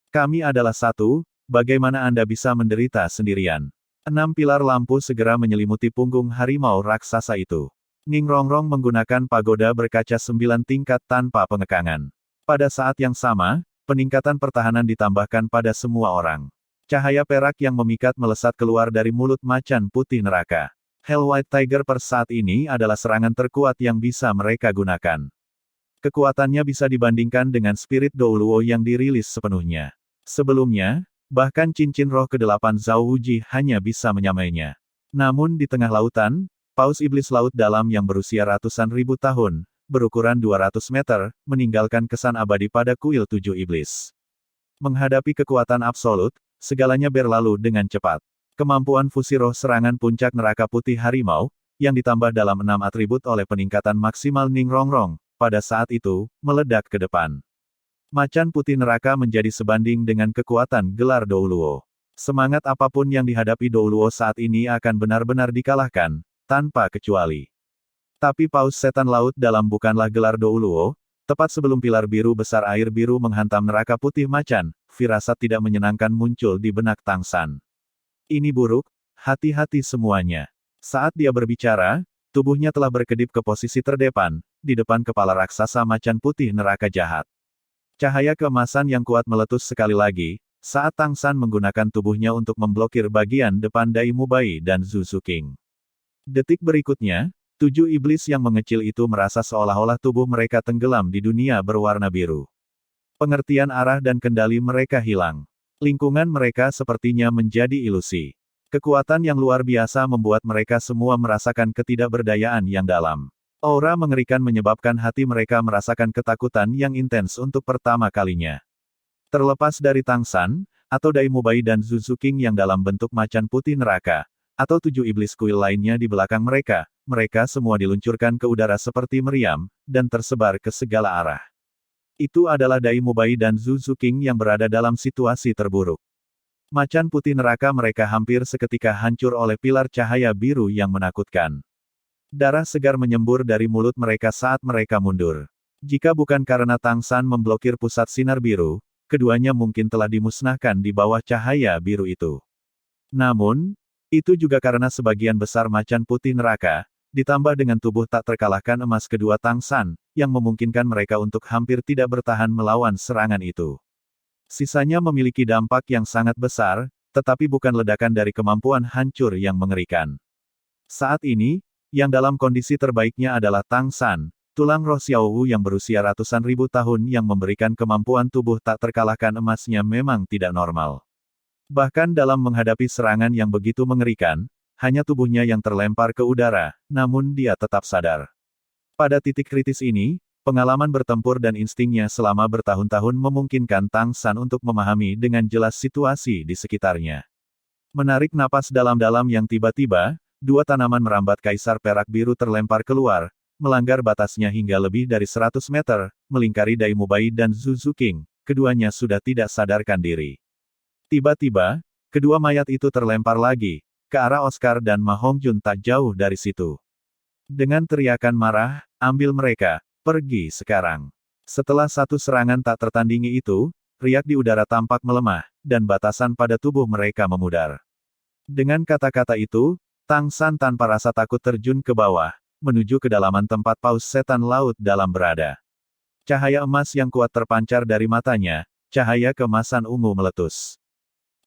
Kami adalah satu, bagaimana Anda bisa menderita sendirian? 6 pilar lampu segera menyelimuti punggung harimau raksasa itu. Ning Rongrong menggunakan pagoda berkaca 9 tingkat tanpa pengekangan. Pada saat yang sama, peningkatan pertahanan ditambahkan pada semua orang. Cahaya perak yang memikat melesat keluar dari mulut macan putih neraka. Hell White Tiger per saat ini adalah serangan terkuat yang bisa mereka gunakan. Kekuatannya bisa dibandingkan dengan spirit Douluo yang dirilis sepenuhnya. Sebelumnya, bahkan cincin roh ke-8 Zhao Wuji hanya bisa menyamainya. Namun di tengah lautan, Paus Iblis Laut Dalam yang berusia ratusan ribu tahun, berukuran 200 meter, meninggalkan kesan abadi pada kuil 7 iblis. Menghadapi kekuatan absolut, segalanya berlalu dengan cepat. Kemampuan fusi roh serangan puncak neraka putih harimau, yang ditambah dalam 6 atribut oleh peningkatan maksimal Ning Rongrong, pada saat itu, meledak ke depan. Macan putih neraka menjadi sebanding dengan kekuatan gelar Douluo. Semangat apapun yang dihadapi Douluo saat ini akan benar-benar dikalahkan, tanpa kecuali. Tapi Paus Setan Laut Dalam bukanlah gelar Douluo. Tepat sebelum pilar biru besar air biru menghantam neraka putih macan, firasat tidak menyenangkan muncul di benak Tang San. Ini buruk, hati-hati semuanya. Saat dia berbicara, tubuhnya telah berkedip ke posisi terdepan, di depan kepala raksasa macan putih neraka jahat. Cahaya keemasan yang kuat meletus sekali lagi, saat Tang San menggunakan tubuhnya untuk memblokir bagian depan Dai Mubai dan Zhu Zuqing. Detik berikutnya, 7 iblis yang mengecil itu merasa seolah-olah tubuh mereka tenggelam di dunia berwarna biru. Pengertian arah dan kendali mereka hilang. Lingkungan mereka sepertinya menjadi ilusi. Kekuatan yang luar biasa membuat mereka semua merasakan ketidakberdayaan yang dalam. Aura mengerikan menyebabkan hati mereka merasakan ketakutan yang intens untuk pertama kalinya. Terlepas dari Tang San, atau Dai Mubai dan Zhu Zuqing yang dalam bentuk macan putih neraka, atau 7 iblis kuil lainnya di belakang mereka, mereka semua diluncurkan ke udara seperti meriam, dan tersebar ke segala arah. Itu adalah Dai Mubai dan Zhu Zuqing yang berada dalam situasi terburuk. Macan putih neraka mereka hampir seketika hancur oleh pilar cahaya biru yang menakutkan. Darah segar menyembur dari mulut mereka saat mereka mundur. Jika bukan karena Tang San memblokir pusat sinar biru, keduanya mungkin telah dimusnahkan di bawah cahaya biru itu. Namun, itu juga karena sebagian besar macan putih neraka, ditambah dengan tubuh tak terkalahkan emas kedua Tang San, yang memungkinkan mereka untuk hampir tidak bertahan melawan serangan itu. Sisanya memiliki dampak yang sangat besar, tetapi bukan ledakan dari kemampuan hancur yang mengerikan. Saat ini, yang dalam kondisi terbaiknya adalah Tang San, tulang roh Xiao Wu yang berusia ratusan ribu tahun yang memberikan kemampuan tubuh tak terkalahkan emasnya memang tidak normal. Bahkan dalam menghadapi serangan yang begitu mengerikan, hanya tubuhnya yang terlempar ke udara, namun dia tetap sadar. Pada titik kritis ini, pengalaman bertempur dan instingnya selama bertahun-tahun memungkinkan Tang San untuk memahami dengan jelas situasi di sekitarnya. Menarik napas dalam-dalam yang tiba-tiba, 2 tanaman merambat kaisar perak biru terlempar keluar, melanggar batasnya hingga lebih dari 100 meter, melingkari Dai Mubai dan Zhu Zuqing, keduanya sudah tidak sadarkan diri. Tiba-tiba, kedua mayat itu terlempar lagi, ke arah Oscar dan Ma Hongjun tak jauh dari situ. Dengan teriakan marah, ambil mereka, pergi sekarang. Setelah satu serangan tak tertandingi itu, riak di udara tampak melemah, dan batasan pada tubuh mereka memudar. Dengan kata-kata itu, Tang San tanpa rasa takut terjun ke bawah, menuju kedalaman tempat Paus Setan Laut Dalam berada. Cahaya emas yang kuat terpancar dari matanya, cahaya keemasan ungu meletus.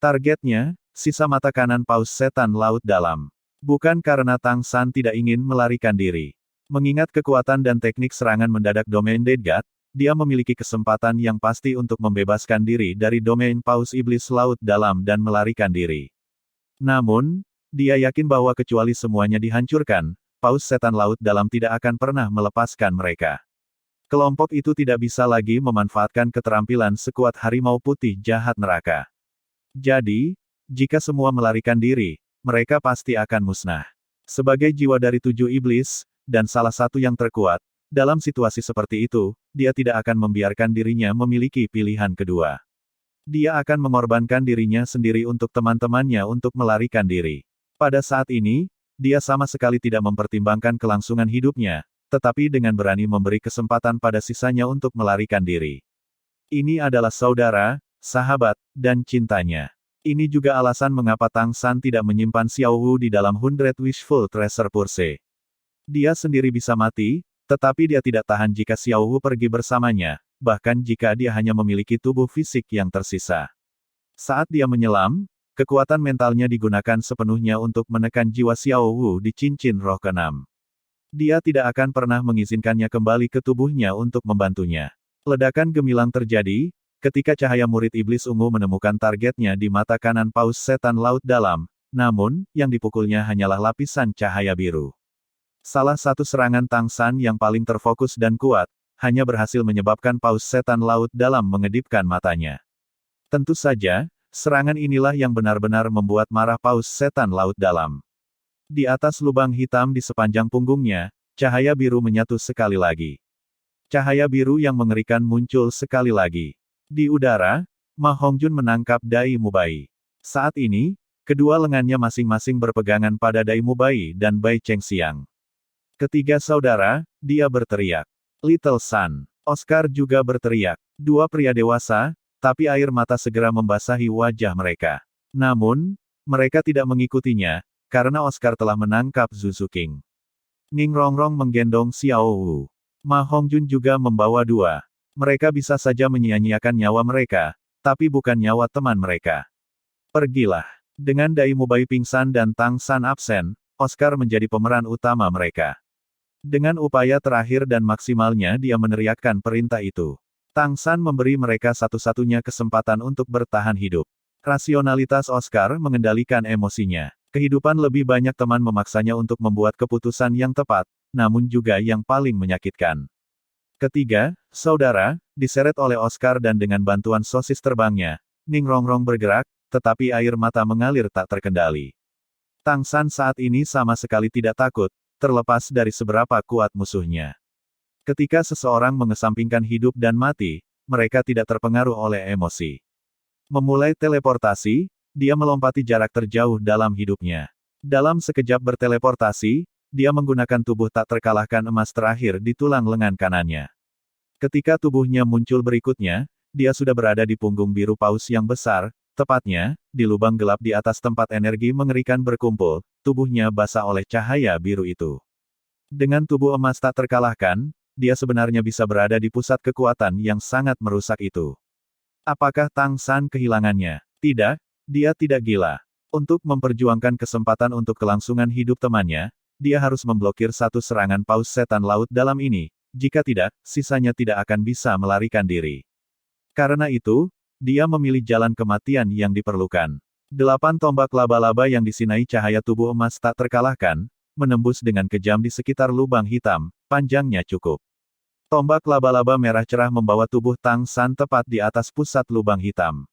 Targetnya, sisa mata kanan Paus Setan Laut Dalam. Bukan karena Tang San tidak ingin melarikan diri. Mengingat kekuatan dan teknik serangan mendadak domain Dead God, dia memiliki kesempatan yang pasti untuk membebaskan diri dari domain Paus Iblis Laut Dalam dan melarikan diri. Namun, dia yakin bahwa kecuali semuanya dihancurkan, Paus Setan Laut Dalam tidak akan pernah melepaskan mereka. Kelompok itu tidak bisa lagi memanfaatkan keterampilan sekuat harimau putih jahat neraka. Jadi, jika semua melarikan diri, mereka pasti akan musnah. Sebagai jiwa dari 7 iblis, dan salah satu yang terkuat, dalam situasi seperti itu, dia tidak akan membiarkan dirinya memiliki pilihan kedua. Dia akan mengorbankan dirinya sendiri untuk teman-temannya untuk melarikan diri. Pada saat ini, dia sama sekali tidak mempertimbangkan kelangsungan hidupnya, tetapi dengan berani memberi kesempatan pada sisanya untuk melarikan diri. Ini adalah saudara, sahabat, dan cintanya. Ini juga alasan mengapa Tang San tidak menyimpan Xiao Wu di dalam 100 Wishful Treasure Purse. Dia sendiri bisa mati, tetapi dia tidak tahan jika Xiao Wu pergi bersamanya, bahkan jika dia hanya memiliki tubuh fisik yang tersisa. Saat dia menyelam, kekuatan mentalnya digunakan sepenuhnya untuk menekan jiwa Xiao Wu di cincin roh keenam. Dia tidak akan pernah mengizinkannya kembali ke tubuhnya untuk membantunya. Ledakan gemilang terjadi, ketika cahaya murid iblis ungu menemukan targetnya di mata kanan Paus Setan Laut Dalam, namun, yang dipukulnya hanyalah lapisan cahaya biru. Salah satu serangan Tang San yang paling terfokus dan kuat, hanya berhasil menyebabkan Paus Setan Laut Dalam mengedipkan matanya. Tentu saja, serangan inilah yang benar-benar membuat marah Paus Setan Laut Dalam. Di atas lubang hitam di sepanjang punggungnya, cahaya biru menyatu sekali lagi. Cahaya biru yang mengerikan muncul sekali lagi. Di udara, Ma Hongjun menangkap Dai Mubai. Saat ini, kedua lengannya masing-masing berpegangan pada Dai Mubai dan Bai Chengxiang. Ketiga saudara, dia berteriak. Little Sun. Oscar juga berteriak. Dua pria dewasa, tapi air mata segera membasahi wajah mereka. Namun, mereka tidak mengikutinya, karena Oscar telah menangkap Zuzu King. Ning Rongrong menggendong Xiao Wu. Ma Hongjun juga membawa dua. Mereka bisa saja menyia-nyiakan nyawa mereka, tapi bukan nyawa teman mereka. Pergilah. Dengan Dai Mubai pingsan dan Tang San absen, Oscar menjadi pemeran utama mereka. Dengan upaya terakhir dan maksimalnya dia meneriakkan perintah itu. Tang San memberi mereka satu-satunya kesempatan untuk bertahan hidup. Rasionalitas Oscar mengendalikan emosinya. Kehidupan lebih banyak teman memaksanya untuk membuat keputusan yang tepat, namun juga yang paling menyakitkan. Ketiga, saudara, diseret oleh Oscar dan dengan bantuan sosis terbangnya, Ning Rongrong bergerak, tetapi air mata mengalir tak terkendali. Tang San saat ini sama sekali tidak takut, terlepas dari seberapa kuat musuhnya. Ketika seseorang mengesampingkan hidup dan mati, mereka tidak terpengaruh oleh emosi. Memulai teleportasi, dia melompati jarak terjauh dalam hidupnya. Dalam sekejap berteleportasi, dia menggunakan tubuh tak terkalahkan emas terakhir di tulang lengan kanannya. Ketika tubuhnya muncul berikutnya, dia sudah berada di punggung biru paus yang besar, tepatnya, di lubang gelap di atas tempat energi mengerikan berkumpul, tubuhnya basah oleh cahaya biru itu. Dengan tubuh emas tak terkalahkan, dia sebenarnya bisa berada di pusat kekuatan yang sangat merusak itu. Apakah Tang San kehilangannya? Tidak. Dia tidak gila. Untuk memperjuangkan kesempatan untuk kelangsungan hidup temannya, dia harus memblokir satu serangan Paus Setan Laut Dalam ini, jika tidak, sisanya tidak akan bisa melarikan diri. Karena itu, dia memilih jalan kematian yang diperlukan. 8 tombak laba-laba yang disinai cahaya tubuh emas tak terkalahkan, menembus dengan kejam di sekitar lubang hitam, panjangnya cukup. Tombak laba-laba merah cerah membawa tubuh Tang San tepat di atas pusat lubang hitam.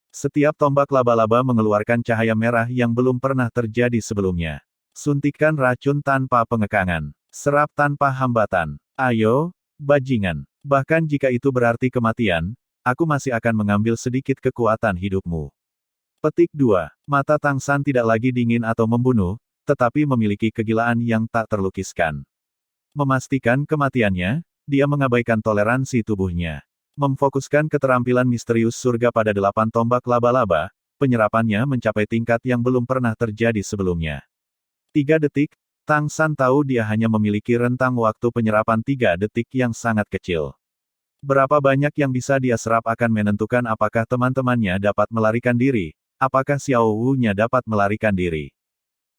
Setiap tombak laba-laba mengeluarkan cahaya merah yang belum pernah terjadi sebelumnya. Suntikan racun tanpa pengekangan. Serap tanpa hambatan. Ayo, bajingan. Bahkan jika itu berarti kematian, aku masih akan mengambil sedikit kekuatan hidupmu. Petik 2. Mata Tang San tidak lagi dingin atau membunuh, tetapi memiliki kegilaan yang tak terlukiskan. Memastikan kematiannya, dia mengabaikan toleransi tubuhnya. Memfokuskan keterampilan misterius surga pada 8 tombak laba-laba, penyerapannya mencapai tingkat yang belum pernah terjadi sebelumnya. 3 detik, Tang San tahu dia hanya memiliki rentang waktu penyerapan 3 detik yang sangat kecil. Berapa banyak yang bisa dia serap akan menentukan apakah teman-temannya dapat melarikan diri, apakah Xiao Wu-nya dapat melarikan diri.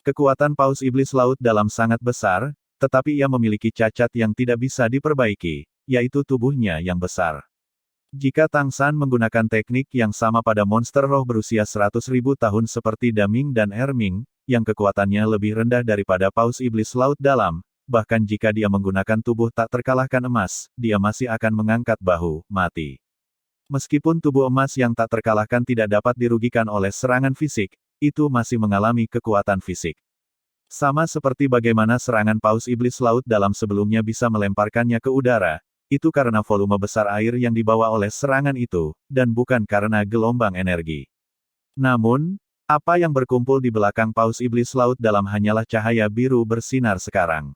Kekuatan Paus Iblis Laut Dalam sangat besar, tetapi ia memiliki cacat yang tidak bisa diperbaiki, yaitu tubuhnya yang besar. Jika Tang San menggunakan teknik yang sama pada monster roh berusia 100.000 tahun seperti Daming dan Erming, yang kekuatannya lebih rendah daripada Paus Iblis Laut Dalam, bahkan jika dia menggunakan tubuh tak terkalahkan emas, dia masih akan mengangkat bahu, mati. Meskipun tubuh emas yang tak terkalahkan tidak dapat dirugikan oleh serangan fisik, itu masih mengalami kekuatan fisik. Sama seperti bagaimana serangan Paus Iblis Laut Dalam sebelumnya bisa melemparkannya ke udara, itu karena volume besar air yang dibawa oleh serangan itu, dan bukan karena gelombang energi. Namun, apa yang berkumpul di belakang Paus Iblis Laut Dalam hanyalah cahaya biru bersinar sekarang.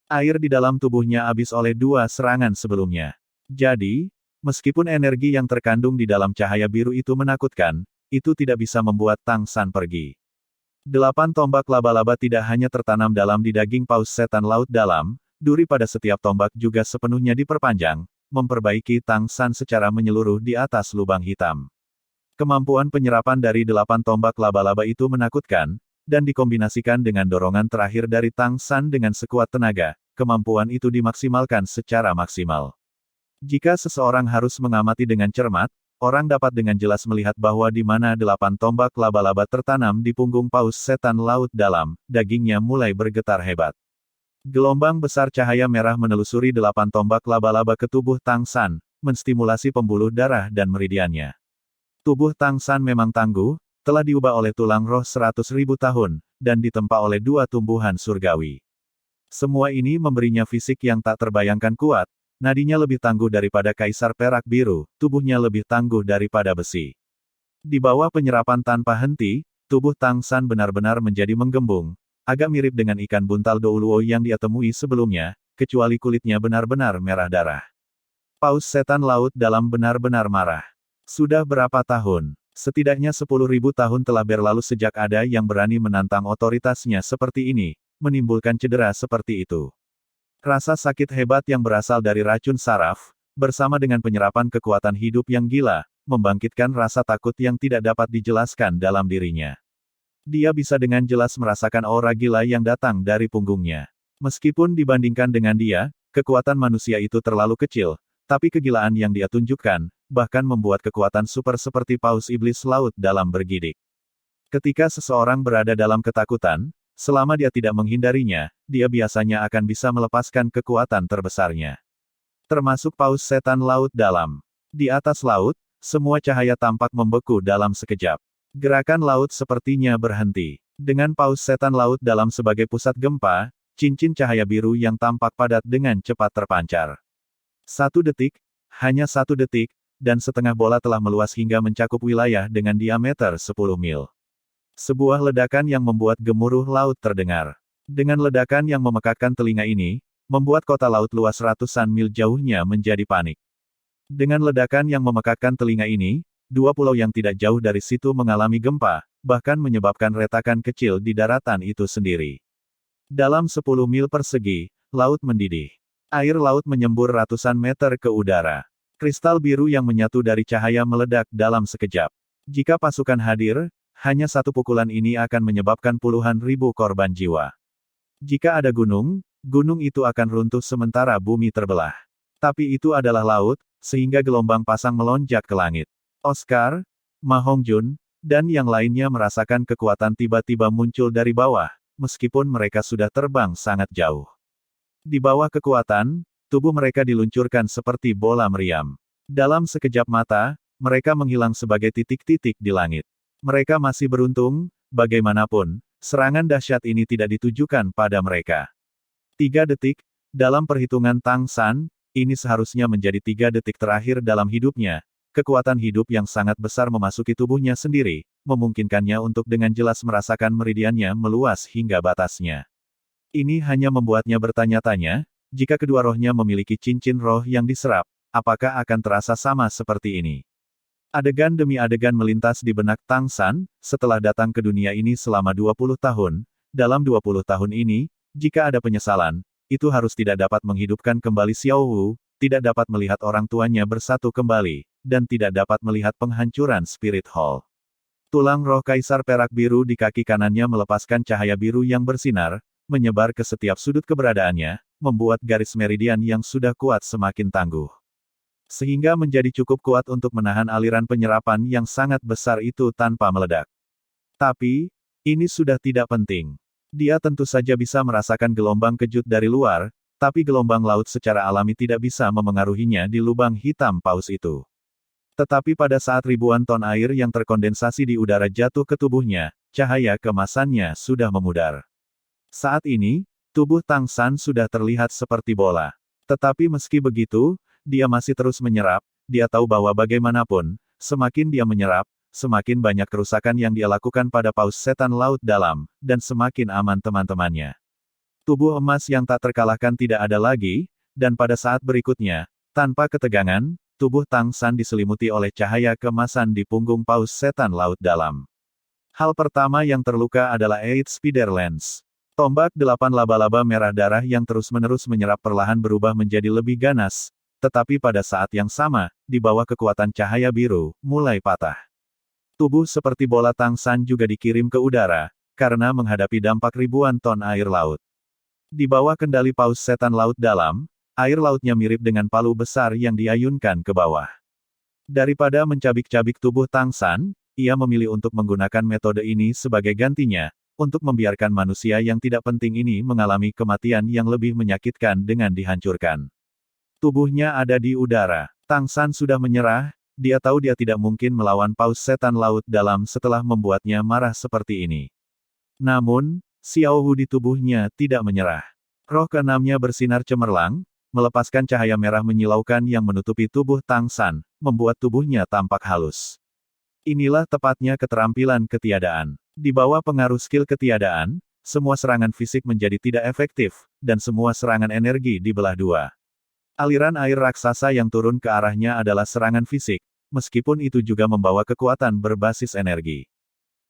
Air di dalam tubuhnya habis oleh 2 serangan sebelumnya. Jadi, meskipun energi yang terkandung di dalam cahaya biru itu menakutkan, itu tidak bisa membuat Tang San pergi. 8 tombak laba-laba tidak hanya tertanam dalam di daging Paus Setan Laut Dalam, duri pada setiap tombak juga sepenuhnya diperpanjang, memperbaiki Tang San secara menyeluruh di atas lubang hitam. Kemampuan penyerapan dari 8 tombak laba-laba itu menakutkan, dan dikombinasikan dengan dorongan terakhir dari Tang San dengan sekuat tenaga, kemampuan itu dimaksimalkan secara maksimal. Jika seseorang harus mengamati dengan cermat, orang dapat dengan jelas melihat bahwa di mana 8 tombak laba-laba tertanam di punggung paus setan laut dalam, dagingnya mulai bergetar hebat. Gelombang besar cahaya merah menelusuri 8 tombak laba-laba ke tubuh Tang San, menstimulasi pembuluh darah dan meridiannya. Tubuh Tang San memang tangguh, telah diubah oleh tulang roh 100.000 tahun, dan ditempa oleh 2 tumbuhan surgawi. Semua ini memberinya fisik yang tak terbayangkan kuat, nadinya lebih tangguh daripada kaisar perak biru, tubuhnya lebih tangguh daripada besi. Di bawah penyerapan tanpa henti, tubuh Tang San benar-benar menjadi menggembung, agak mirip dengan ikan buntal Douluo yang dia temui sebelumnya, kecuali kulitnya benar-benar merah darah. Paus setan laut dalam benar-benar marah. Sudah berapa tahun? Setidaknya 10.000 tahun telah berlalu sejak ada yang berani menantang otoritasnya seperti ini, menimbulkan cedera seperti itu. Rasa sakit hebat yang berasal dari racun saraf, bersama dengan penyerapan kekuatan hidup yang gila, membangkitkan rasa takut yang tidak dapat dijelaskan dalam dirinya. Dia bisa dengan jelas merasakan aura gila yang datang dari punggungnya. Meskipun dibandingkan dengan dia, kekuatan manusia itu terlalu kecil, tapi kegilaan yang dia tunjukkan, bahkan membuat kekuatan super seperti paus iblis laut dalam bergidik. Ketika seseorang berada dalam ketakutan, selama dia tidak menghindarinya, dia biasanya akan bisa melepaskan kekuatan terbesarnya. Termasuk paus setan laut dalam. Di atas laut, semua cahaya tampak membeku dalam sekejap. Gerakan laut sepertinya berhenti. Dengan paus setan laut dalam sebagai pusat gempa, cincin cahaya biru yang tampak padat dengan cepat terpancar. 1 detik, hanya 1 detik, dan setengah bola telah meluas hingga mencakup wilayah dengan diameter 10 mil. Sebuah ledakan yang membuat gemuruh laut terdengar. Dengan ledakan yang memekakkan telinga ini, membuat kota laut luas ratusan mil jauhnya menjadi panik. Dengan ledakan yang memekakkan telinga ini, 2 pulau yang tidak jauh dari situ mengalami gempa, bahkan menyebabkan retakan kecil di daratan itu sendiri. Dalam 10 mil persegi, laut mendidih. Air laut menyembur ratusan meter ke udara. Kristal biru yang menyatu dari cahaya meledak dalam sekejap. Jika pasukan hadir, hanya 1 pukulan ini akan menyebabkan puluhan ribu korban jiwa. Jika ada gunung, gunung itu akan runtuh sementara bumi terbelah. Tapi itu adalah laut, sehingga gelombang pasang melonjak ke langit. Oscar, Ma Hongjun, dan yang lainnya merasakan kekuatan tiba-tiba muncul dari bawah, meskipun mereka sudah terbang sangat jauh. Di bawah kekuatan, tubuh mereka diluncurkan seperti bola meriam. Dalam sekejap mata, mereka menghilang sebagai titik-titik di langit. Mereka masih beruntung, bagaimanapun, serangan dahsyat ini tidak ditujukan pada mereka. 3 detik, dalam perhitungan Tang San, ini seharusnya menjadi 3 detik terakhir dalam hidupnya. Kekuatan hidup yang sangat besar memasuki tubuhnya sendiri, memungkinkannya untuk dengan jelas merasakan meridiannya meluas hingga batasnya. Ini hanya membuatnya bertanya-tanya, jika kedua rohnya memiliki cincin roh yang diserap, apakah akan terasa sama seperti ini? Adegan demi adegan melintas di benak Tang San, setelah datang ke dunia ini selama 20 tahun, dalam 20 tahun ini, jika ada penyesalan, itu harus tidak dapat menghidupkan kembali Xiao Wu, tidak dapat melihat orang tuanya bersatu kembali, dan tidak dapat melihat penghancuran Spirit Hall. Tulang roh Kaisar Perak Biru di kaki kanannya melepaskan cahaya biru yang bersinar, menyebar ke setiap sudut keberadaannya, membuat garis meridian yang sudah kuat semakin tangguh. Sehingga menjadi cukup kuat untuk menahan aliran penyerapan yang sangat besar itu tanpa meledak. Tapi, ini sudah tidak penting. Dia tentu saja bisa merasakan gelombang kejut dari luar, tapi gelombang laut secara alami tidak bisa memengaruhinya di lubang hitam paus itu. Tetapi pada saat ribuan ton air yang terkondensasi di udara jatuh ke tubuhnya, cahaya keemasannya sudah memudar. Saat ini, tubuh Tang San sudah terlihat seperti bola. Tetapi meski begitu, dia masih terus menyerap, dia tahu bahwa bagaimanapun, semakin dia menyerap, semakin banyak kerusakan yang dia lakukan pada paus setan laut dalam, dan semakin aman teman-temannya. Tubuh emas yang tak terkalahkan tidak ada lagi, dan pada saat berikutnya, tanpa ketegangan, tubuh Tang San diselimuti oleh cahaya keemasan di punggung paus setan laut dalam. Hal pertama yang terluka adalah Eight Spider Lens. Tombak 8 laba-laba merah darah yang terus-menerus menyerap perlahan berubah menjadi lebih ganas, tetapi pada saat yang sama, di bawah kekuatan cahaya biru, mulai patah. Tubuh seperti bola tangsan juga dikirim ke udara, karena menghadapi dampak ribuan ton air laut. Di bawah kendali Paus Setan Laut Dalam, air lautnya mirip dengan palu besar yang diayunkan ke bawah. Daripada mencabik-cabik tubuh tangsan, ia memilih untuk menggunakan metode ini sebagai gantinya, untuk membiarkan manusia yang tidak penting ini mengalami kematian yang lebih menyakitkan dengan dihancurkan. Tubuhnya ada di udara. Tangsan sudah menyerah, dia tahu dia tidak mungkin melawan Paus Setan Laut Dalam setelah membuatnya marah seperti ini. Namun, Xiao Wu di tubuhnya tidak menyerah. Roh keenamnya bersinar cemerlang, melepaskan cahaya merah menyilaukan yang menutupi tubuh Tangsan, membuat tubuhnya tampak halus. Inilah tepatnya keterampilan ketiadaan. Di bawah pengaruh skill ketiadaan, semua serangan fisik menjadi tidak efektif, dan semua serangan energi dibelah dua. Aliran air raksasa yang turun ke arahnya adalah serangan fisik, meskipun itu juga membawa kekuatan berbasis energi.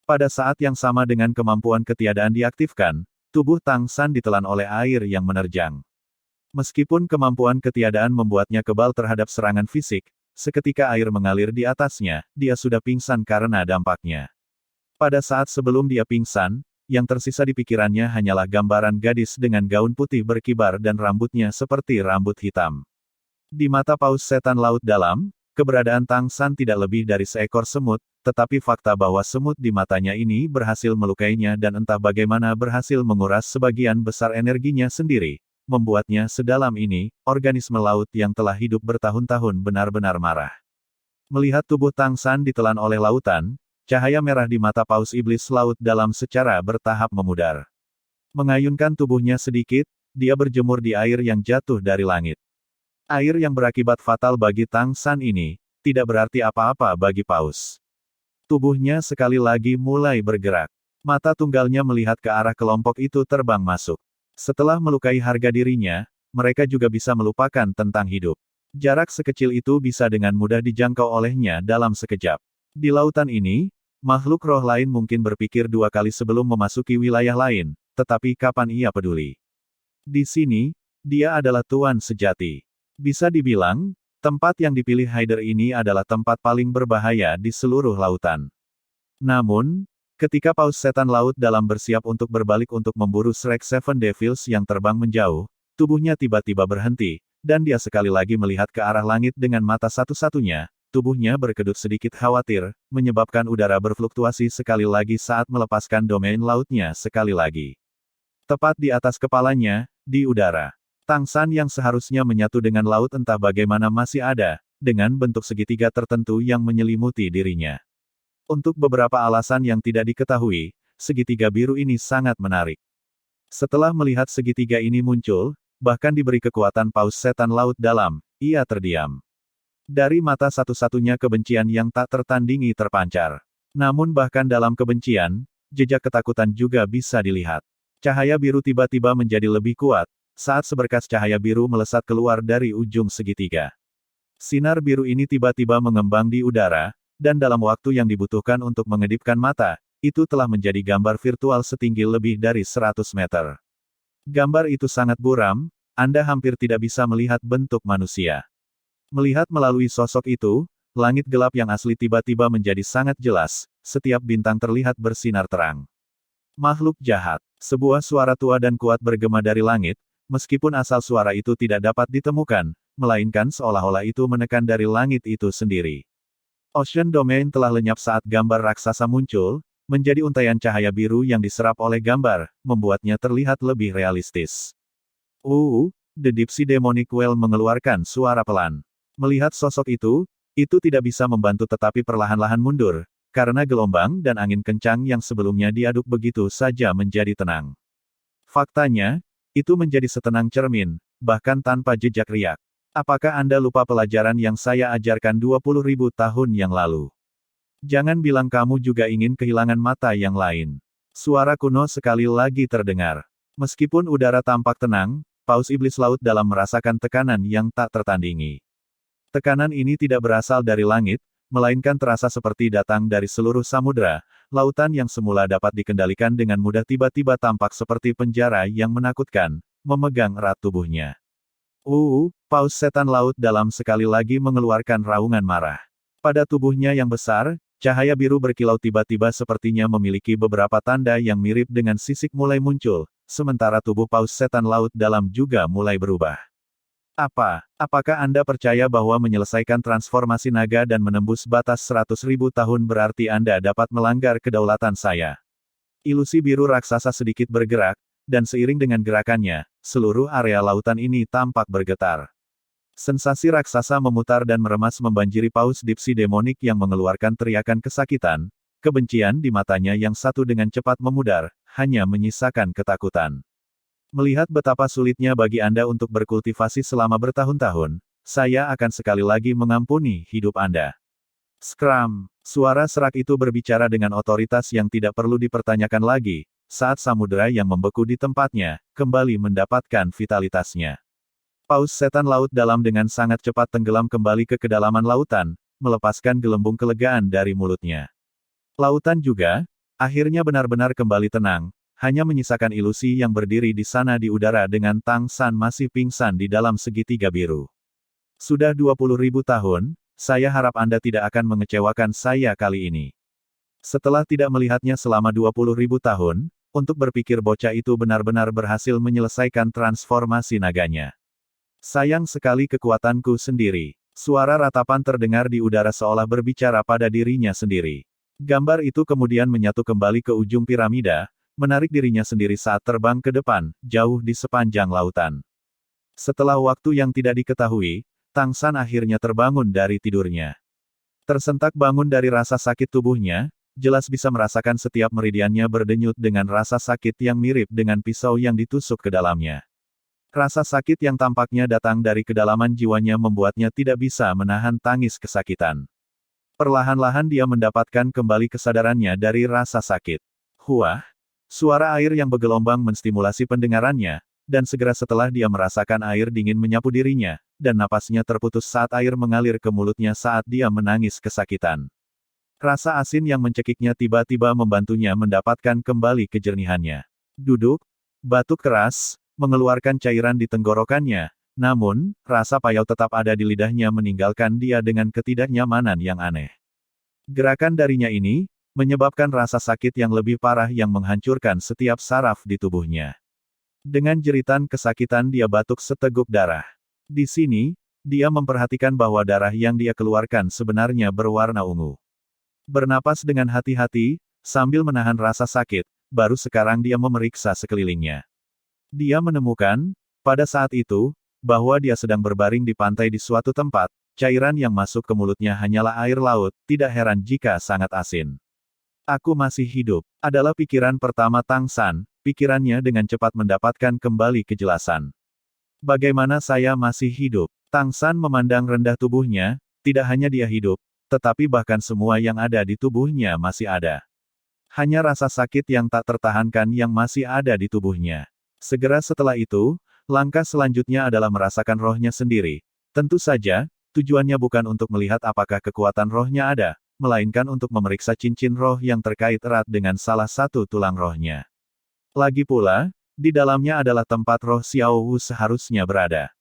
Pada saat yang sama dengan kemampuan ketiadaan diaktifkan, tubuh Tangsan ditelan oleh air yang menerjang. Meskipun kemampuan ketiadaan membuatnya kebal terhadap serangan fisik, seketika air mengalir di atasnya, dia sudah pingsan karena dampaknya. Pada saat sebelum dia pingsan, yang tersisa di pikirannya hanyalah gambaran gadis dengan gaun putih berkibar dan rambutnya seperti rambut hitam. Di mata Paus Setan Laut Dalam, keberadaan Tangsan tidak lebih dari seekor semut, tetapi fakta bahwa semut di matanya ini berhasil melukainya dan entah bagaimana berhasil menguras sebagian besar energinya sendiri, membuatnya sedalam ini, organisme laut yang telah hidup bertahun-tahun benar-benar marah. Melihat tubuh Tangsan ditelan oleh lautan, cahaya merah di mata Paus Iblis Laut Dalam secara bertahap memudar. Mengayunkan tubuhnya sedikit, dia berjemur di air yang jatuh dari langit. Air yang berakibat fatal bagi Tangsan ini, tidak berarti apa-apa bagi Paus. Tubuhnya sekali lagi mulai bergerak. Mata tunggalnya melihat ke arah kelompok itu terbang masuk. Setelah melukai harga dirinya, mereka juga bisa melupakan tentang hidup. Jarak sekecil itu bisa dengan mudah dijangkau olehnya dalam sekejap. Di lautan ini, makhluk roh lain mungkin berpikir dua kali sebelum memasuki wilayah lain, tetapi kapan ia peduli? Di sini, dia adalah tuan sejati. Bisa dibilang, tempat yang dipilih Haider ini adalah tempat paling berbahaya di seluruh lautan. Namun, ketika Paus Setan Laut Dalam bersiap untuk berbalik untuk memburu Shrek Seven Devils yang terbang menjauh, tubuhnya tiba-tiba berhenti, dan dia sekali lagi melihat ke arah langit dengan mata satu-satunya. Tubuhnya berkedut sedikit khawatir, menyebabkan udara berfluktuasi sekali lagi saat melepaskan domain lautnya sekali lagi. Tepat di atas kepalanya, di udara. Tangsan yang seharusnya menyatu dengan laut entah bagaimana masih ada, dengan bentuk segitiga tertentu yang menyelimuti dirinya. Untuk beberapa alasan yang tidak diketahui, segitiga biru ini sangat menarik. Setelah melihat segitiga ini muncul, bahkan diberi kekuatan Paus Setan Laut Dalam, ia terdiam. Dari mata satu-satunya kebencian yang tak tertandingi terpancar. Namun bahkan dalam kebencian, jejak ketakutan juga bisa dilihat. Cahaya biru tiba-tiba menjadi lebih kuat, saat seberkas cahaya biru melesat keluar dari ujung segitiga. Sinar biru ini tiba-tiba mengembang di udara, dan dalam waktu yang dibutuhkan untuk mengedipkan mata, itu telah menjadi gambar virtual setinggi lebih dari 100 meter. Gambar itu sangat buram, Anda hampir tidak bisa melihat bentuk manusia. Melihat melalui sosok itu, langit gelap yang asli tiba-tiba menjadi sangat jelas, setiap bintang terlihat bersinar terang. Makhluk jahat. Sebuah suara tua dan kuat bergema dari langit, meskipun asal suara itu tidak dapat ditemukan, melainkan seolah-olah itu menekan dari langit itu sendiri. Ocean Domain telah lenyap saat gambar raksasa muncul, menjadi untaian cahaya biru yang diserap oleh gambar, membuatnya terlihat lebih realistis. The Deep Sea Demonic Well mengeluarkan suara pelan. Melihat sosok itu tidak bisa membantu tetapi perlahan-lahan mundur, karena gelombang dan angin kencang yang sebelumnya diaduk begitu saja menjadi tenang. Faktanya, itu menjadi setenang cermin, bahkan tanpa jejak riak. Apakah Anda lupa pelajaran yang saya ajarkan 20.000 tahun yang lalu? Jangan bilang kamu juga ingin kehilangan mata yang lain. Suara kuno sekali lagi terdengar. Meskipun udara tampak tenang, Paus Iblis Laut Dalam merasakan tekanan yang tak tertandingi. Tekanan ini tidak berasal dari langit, melainkan terasa seperti datang dari seluruh samudera. Lautan yang semula dapat dikendalikan dengan mudah tiba-tiba tampak seperti penjara yang menakutkan, memegang erat tubuhnya. Paus Setan Laut Dalam sekali lagi mengeluarkan raungan marah. Pada tubuhnya yang besar, Cahaya biru berkilau tiba-tiba sepertinya memiliki beberapa tanda yang mirip dengan sisik mulai muncul, sementara tubuh Paus Setan Laut Dalam juga mulai berubah. Apakah Anda percaya bahwa menyelesaikan transformasi naga dan menembus batas 100.000 tahun berarti Anda dapat melanggar kedaulatan saya? Ilusi biru raksasa sedikit bergerak, dan seiring dengan gerakannya, seluruh area lautan ini tampak bergetar. Sensasi raksasa memutar dan meremas membanjiri Paus Dipsi demonik yang mengeluarkan teriakan kesakitan, kebencian di matanya yang satu dengan cepat memudar, hanya menyisakan ketakutan. Melihat betapa sulitnya bagi Anda untuk berkultivasi selama bertahun-tahun, saya akan sekali lagi mengampuni hidup Anda. Skram, suara serak itu berbicara dengan otoritas yang tidak perlu dipertanyakan lagi, saat samudera yang membeku di tempatnya, kembali mendapatkan vitalitasnya. Paus Setan Laut Dalam dengan sangat cepat tenggelam kembali ke kedalaman lautan, melepaskan gelembung kelegaan dari mulutnya. Lautan juga, akhirnya benar-benar kembali tenang, hanya menyisakan ilusi yang berdiri di sana di udara dengan Tang San masih pingsan di dalam segitiga biru. Sudah 20.000 tahun, saya harap Anda tidak akan mengecewakan saya kali ini. Setelah tidak melihatnya selama 20.000 tahun, untuk berpikir bocah itu benar-benar berhasil menyelesaikan transformasi naganya. Sayang sekali kekuatanku sendiri. Suara ratapan terdengar di udara seolah berbicara pada dirinya sendiri. Gambar itu kemudian menyatu kembali ke ujung piramida, menarik dirinya sendiri saat terbang ke depan, jauh di sepanjang lautan. Setelah waktu yang tidak diketahui, Tang San akhirnya terbangun dari tidurnya. Tersentak bangun dari rasa sakit tubuhnya, jelas bisa merasakan setiap meridiannya berdenyut dengan rasa sakit yang mirip dengan pisau yang ditusuk ke dalamnya. Rasa sakit yang tampaknya datang dari kedalaman jiwanya membuatnya tidak bisa menahan tangis kesakitan. Perlahan-lahan dia mendapatkan kembali kesadarannya dari rasa sakit. Huah! Suara air yang bergelombang menstimulasi pendengarannya, dan segera setelah dia merasakan air dingin menyapu dirinya, dan napasnya terputus saat air mengalir ke mulutnya saat dia menangis kesakitan. Rasa asin yang mencekiknya tiba-tiba membantunya mendapatkan kembali kejernihannya. Duduk, batuk keras, mengeluarkan cairan di tenggorokannya, namun, rasa payau tetap ada di lidahnya meninggalkan dia dengan ketidaknyamanan yang aneh. Gerakan darinya ini, menyebabkan rasa sakit yang lebih parah yang menghancurkan setiap saraf di tubuhnya. Dengan jeritan kesakitan dia batuk seteguk darah. Di sini, dia memperhatikan bahwa darah yang dia keluarkan sebenarnya berwarna ungu. Bernapas dengan hati-hati, sambil menahan rasa sakit, baru sekarang dia memeriksa sekelilingnya. Dia menemukan, pada saat itu, bahwa dia sedang berbaring di pantai di suatu tempat, cairan yang masuk ke mulutnya hanyalah air laut, tidak heran jika sangat asin. Aku masih hidup, adalah pikiran pertama Tang San, pikirannya dengan cepat mendapatkan kembali kejelasan. Bagaimana saya masih hidup? Tang San memandang rendah tubuhnya, tidak hanya dia hidup, tetapi bahkan semua yang ada di tubuhnya masih ada. Hanya rasa sakit yang tak tertahankan yang masih ada di tubuhnya. Segera setelah itu, langkah selanjutnya adalah merasakan rohnya sendiri. Tentu saja, tujuannya bukan untuk melihat apakah kekuatan rohnya ada, melainkan untuk memeriksa cincin roh yang terkait erat dengan salah satu tulang rohnya. Lagi pula, di dalamnya adalah tempat roh Xiao Wu seharusnya berada.